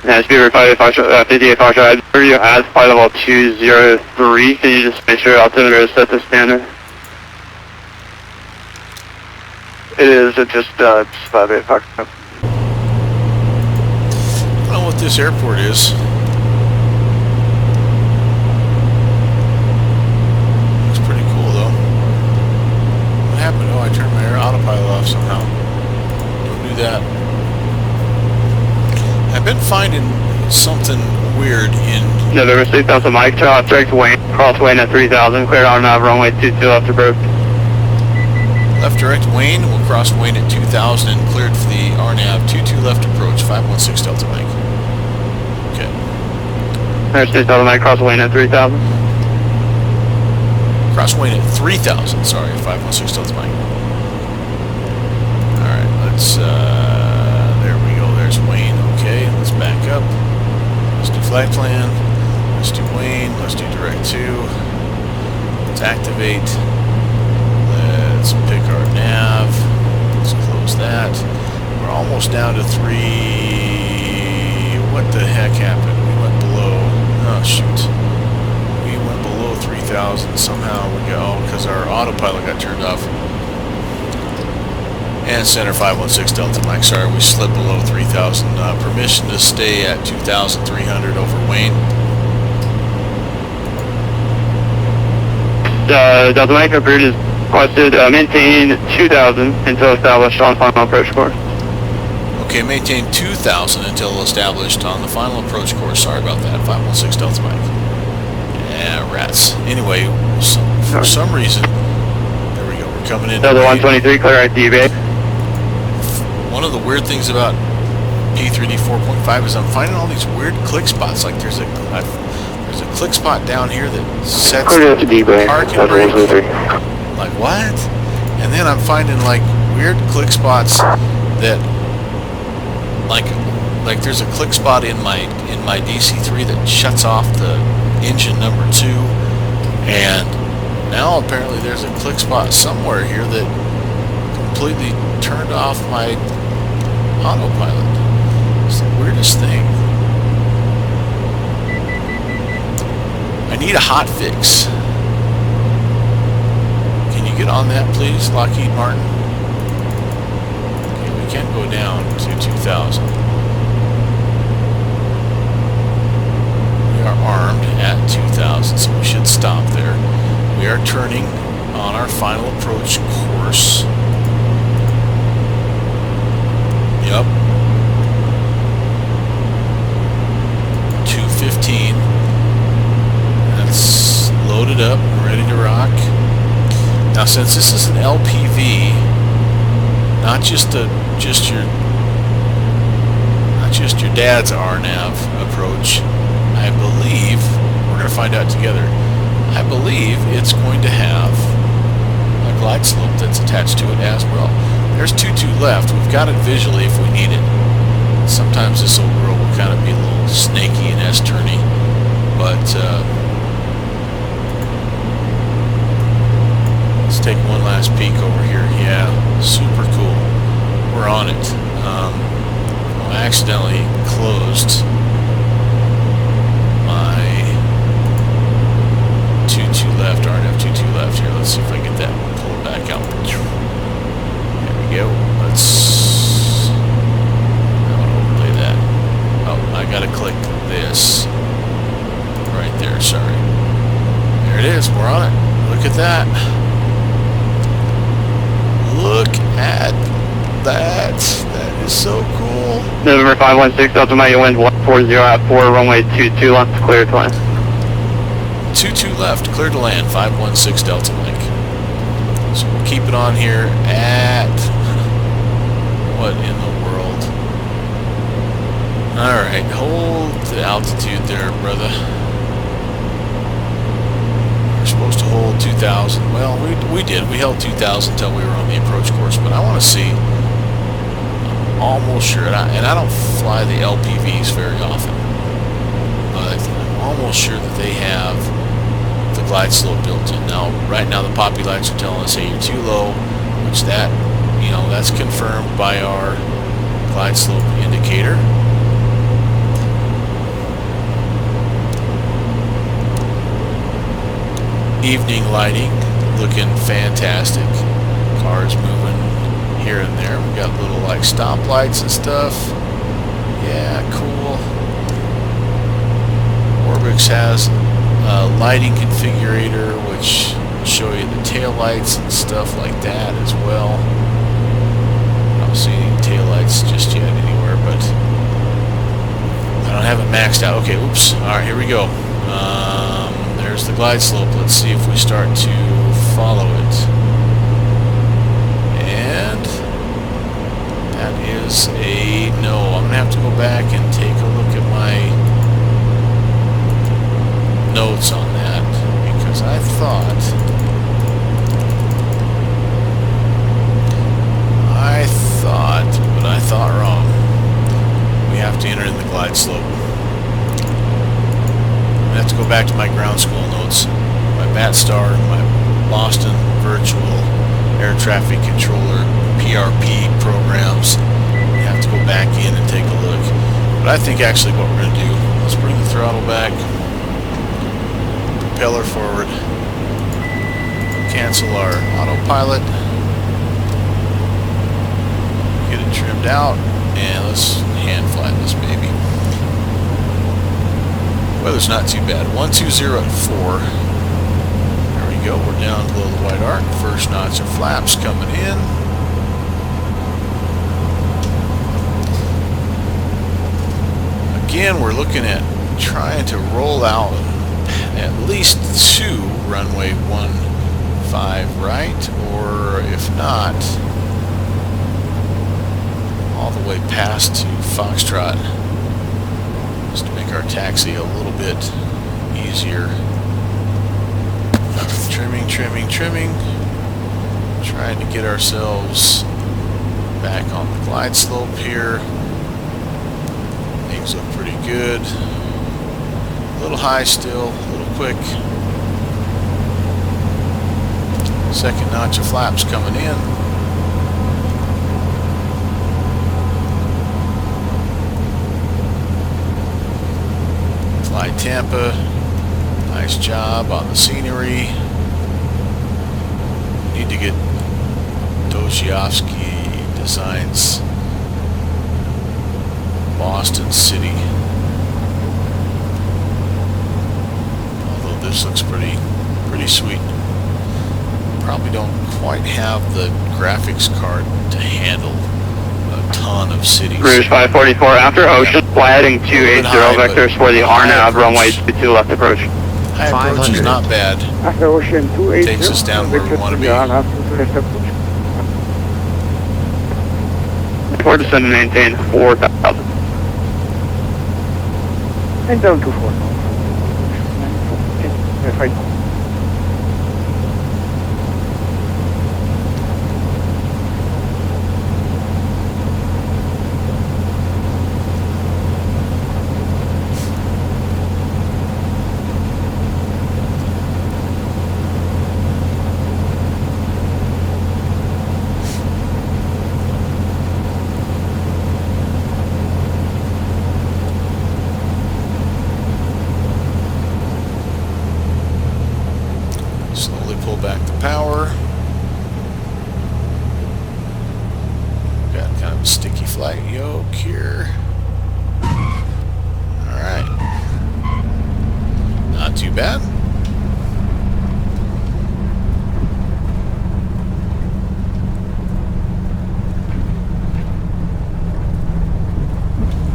And Spirit 58 Foxtrot, I observe you as flight level 203. Can you just make sure altimeter is set to standard? It is, it's just 58 Foxtrot. I don't know what this airport is. Looks pretty cool though. What happened? Oh, I turned my air autopilot off somehow. Don't do that. I've been finding something weird in November 6000 Mike, Charlie, direct Wayne, cross Wayne at 3000, cleared on runway 22 left approach. left direct Wayne. We'll cross Wayne at 2000 and cleared for the RNAV 22 left approach, 516 Delta Mike. Okay. November 6000 Mike, cross Wayne at 3000. Cross Wayne at 3000, sorry, 516 Delta Mike. Alright, let's, there we go, there's Wayne. Okay, let's back up. Let's do flight plan. Let's do Wayne. Let's do direct 2. Let's activate. Let's pick our nav. Let's close that. We're almost down to 3. What somehow we go, because our autopilot got turned off. And center 516 Delta Mike, sorry, we slipped below 3,000. Permission to stay at 2,300 over Wayne. Delta Mike, our bird is requested maintain 2,000 until established on final approach course. Okay, maintain 2,000 until established on the final approach course. Sorry about that. 516 Delta Mike. Yeah, rats. Anyway, for some reason, there we go. We're coming in. Delta 123, clear ID bay. One of the weird things about P3D 4.5 is I'm finding all these weird click spots. Like there's a click spot down here that sets the parking brake. Like what? And then I'm finding like weird click spots that like there's a click spot in my DC3 that shuts off the engine number 2, and now apparently there's a click spot somewhere here that completely turned off my autopilot. It's the weirdest thing. I need a hot fix. Can you get on that, please, Lockheed Martin? Okay, we can go down to 2,000. We are armed at 2,000, so we should stop there. We are turning on our final approach course. Yep. 215. That's loaded up and ready to rock. Now, since this is an LPV, not just your dad's RNAV approach, I believe we're going to find out together. I believe it's going to have a glide slope that's attached to it as well. There's 22 left. We've got it visually if we need it. Sometimes this old girl will kind of be a little snaky and S-turny, but let's take one last peek over here. Yeah, super cool. We're on it. I accidentally closed my 22 left, RNF 22 left here. Let's see if I get that pulled back out. There we go. Let's overlay that. Oh, I gotta click this right there. Sorry. There it is. We're on it. Look at that. Look at that. That is so cool. November 516 Delta Mike, wind 140 at 4, runway 22 left, clear to land. 22 left, clear to land, 516 Delta Mike. So we'll keep it on here at, what in the world? Alright, hold the altitude there, brother. We're supposed to hold 2,000. Well, we did. We held 2,000 until we were on the approach course, but I want to see, I'm almost sure, and I don't fly the LPVs very often, but I'm almost sure that they have the glide slope built in. Now, right now the poppy lights are telling us, hey, you're too low, which that, you know, that's confirmed by our glide slope indicator. Evening lighting, looking fantastic. Cars moving here and there. We got little like stop lights and stuff. Yeah, cool. Orbix has a lighting configurator, which will show you the tail lights and stuff like that as well. I don't see any tail lights just yet anywhere, but I don't have it maxed out. Okay, oops. All right, here we go. There's the glide slope. Let's see if we start to follow it. And that is a no. I'm going to have to go back and take a look at my notes on that, because I thought wrong. We have to enter in the glide slope. I have to go back to my ground school notes, my BATSTAR, my Boston Virtual Air Traffic Controller PRP programs. We have to go back in and take a look. But I think actually what we're going to do, let's bring the throttle back, propeller forward, cancel our autopilot, get it trimmed out, and let's hand fly this baby. Weather's not too bad. 120 at 4. There we go. We're down below the white arc. First notch of flaps coming in. Again, we're looking at trying to roll out at least 2 runway 15 right, or if not, all the way past to Foxtrot, just to make our taxi a little bit easier. Trimming, trimming, trimming. Trying to get ourselves back on the glide slope here. Things look pretty good. A little high still, a little quick. Second notch of flaps coming in. Fly Tampa. Nice job on the scenery. Need to get Dozhiovsky Designs Boston City. Although this looks pretty sweet. Probably don't quite have the graphics card to handle a ton of cities. Rouge 544 after Ocean, fly heading 280 vectors for the RNAV runway 22 left approach. High approach is not bad. After Ocean 280. Takes us down where we want to be. We're descend and maintain 4,000. And down to 4. Slowly pull back the power. Got kind of a sticky flight yoke here. Alright. Not too bad.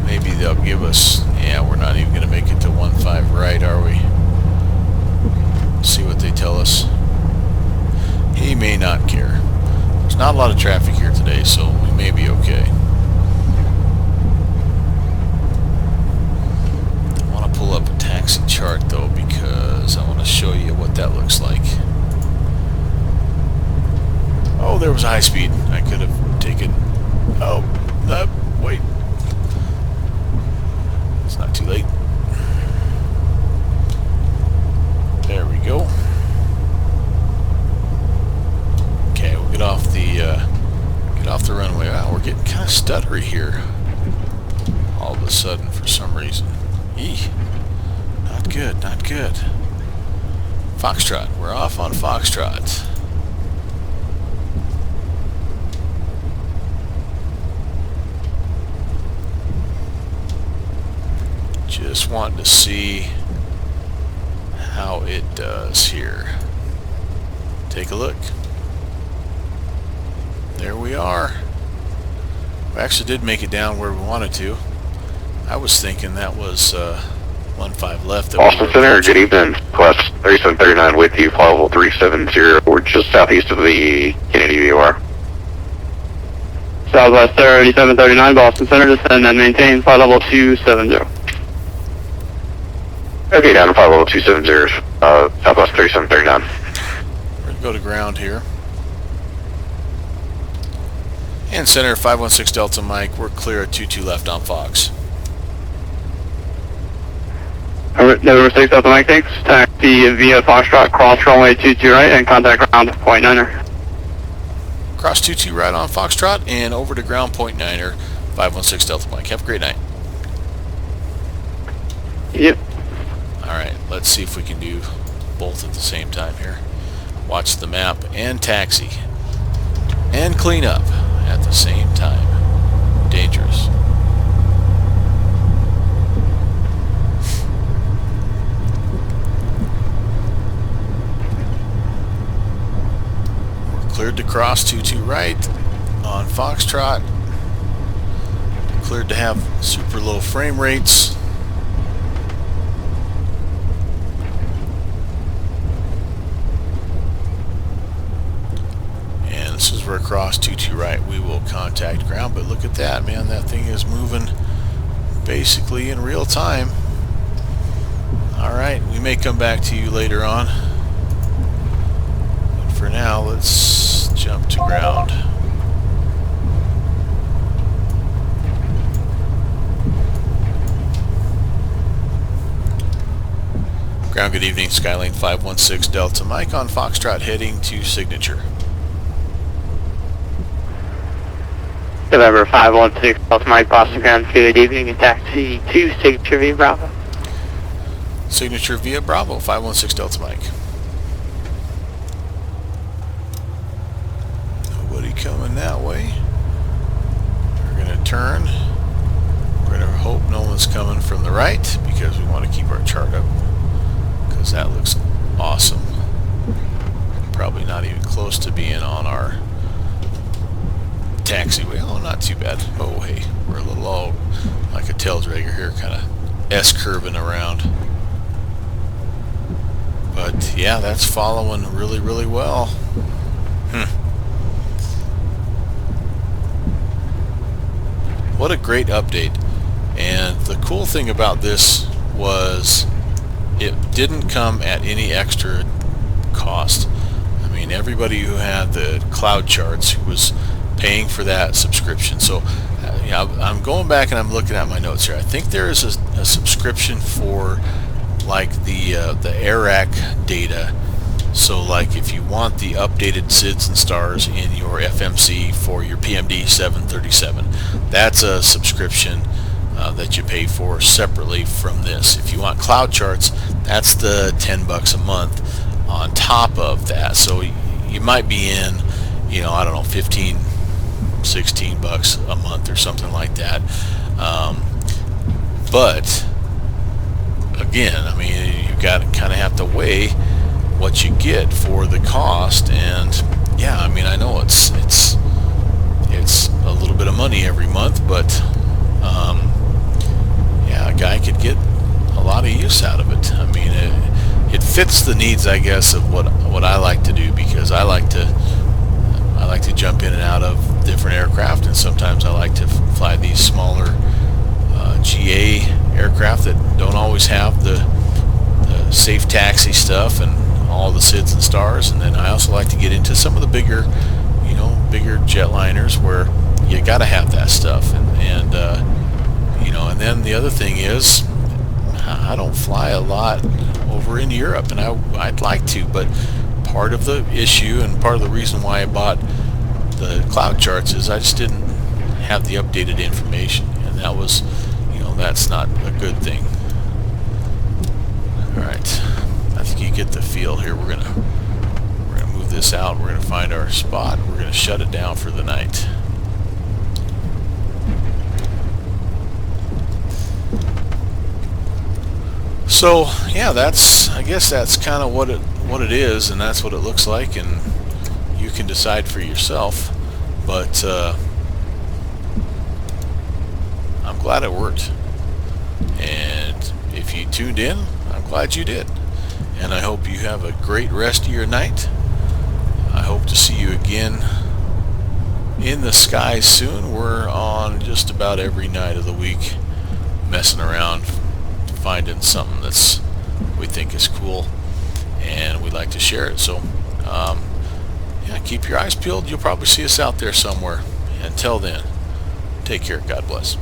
Maybe they'll give us... Yeah, we're not even going to make it to 15 right, are we? See what they tell us. He may not care. There's not a lot of traffic here today, so we may be okay. I want to pull up a taxi chart though, because I want to show you what that looks like. Oh, there was a high speed. I could have taken... Oh, wait. It's not too late. There we go. Okay, we'll get off the runway. Wow, we're getting kind of stuttery here. All of a sudden, for some reason. Eeh. Not good, not good. Foxtrot. We're off on Foxtrot. Just wanted to see how it does here. Take a look. There we are. We actually did make it down where we wanted to. I was thinking that was 15 left. Austin Center, good evening. Class 3739 with you, flight level 370. We're just southeast of the Kennedy VOR. Southwest 3739 Boston Center, descend and maintain flight level 270. Okay, down to flight level 270, Southwest 3739. We're going to go to ground here. And center 516 Delta Mike, we're clear at 22 left on Fox. Number 6 Delta Mike, thanks. Taxi via Foxtrot, cross runway 22 right and contact ground point 9er. Cross 22 right on Foxtrot and over to ground point 9er, 516 Delta Mike. Have a great night. Yep. Alright, let's see if we can do both at the same time here. watch the map and taxi and clean up at the same time. Dangerous. We're cleared to cross 22 right on Foxtrot. Cleared to have super low frame rates. And this is where across 22 right we will contact ground. But look at that, man, that thing is moving basically in real time. Alright, we may come back to you later on. But for now, let's jump to ground. Ground, good evening, Skylane 516 Delta Mike on Foxtrot heading to Signature. November 516 Delta Mike, Boston Ground, good evening, and taxi to Signature via Bravo. Signature via Bravo, 516 Delta Mike. Nobody coming that way. We're going to turn. We're going to hope no one's coming from the right because we want to keep our chart up. Because that looks awesome. Probably not even close to being on our taxiway. Oh, not too bad. Oh, hey, we're a little low, like a tail dragger here, kind of S-curving around. But yeah, that's following really, really well. What a great update. And the cool thing about this was it didn't come at any extra cost. I mean, everybody who had the cloud charts who was paying for that subscription. So yeah, I'm going back and I'm looking at my notes here. I think there is a subscription for like the AirAC data. So like if you want the updated SIDS and stars in your FMC for your PMD 737, that's a subscription that you pay for separately from this. If you want cloud charts, that's the $10 a month on top of that. So you might be in, you know, I don't know, 15, 16 bucks a month or something like that. But again, I mean, you got to kind of have to weigh what you get for the cost. And yeah, I mean, I know it's a little bit of money every month, but yeah, a guy could get a lot of use out of it. I mean, it fits the needs, I guess, of what I like to do, because I like to jump in and out of different aircraft, and sometimes I like to fly these smaller GA aircraft that don't always have the safe taxi stuff and all the SIDS and stars. And then I also like to get into some of the bigger, you know, bigger jetliners where you got to have that stuff. And you know, and then the other thing is, I don't fly a lot over in Europe, and I'd like to, but part of the issue and part of the reason why I bought the cloud charts is I just didn't have the updated information, and that was, you know, that's not a good thing. Alright, I think you get the feel here. We're gonna move this out. We're gonna find our spot. We're gonna shut it down for the night. So yeah, I guess that's kind of what it is, and that's what it looks like, and you can decide for yourself. But I'm glad it worked, and if you tuned in, I'm glad you did, and I hope you have a great rest of your night. I hope to see you again in the skies soon. We're on just about every night of the week, messing around, finding something that's we think is cool, and we'd like to share it. So yeah, keep your eyes peeled. You'll probably see us out there somewhere. Until then, take care. God bless.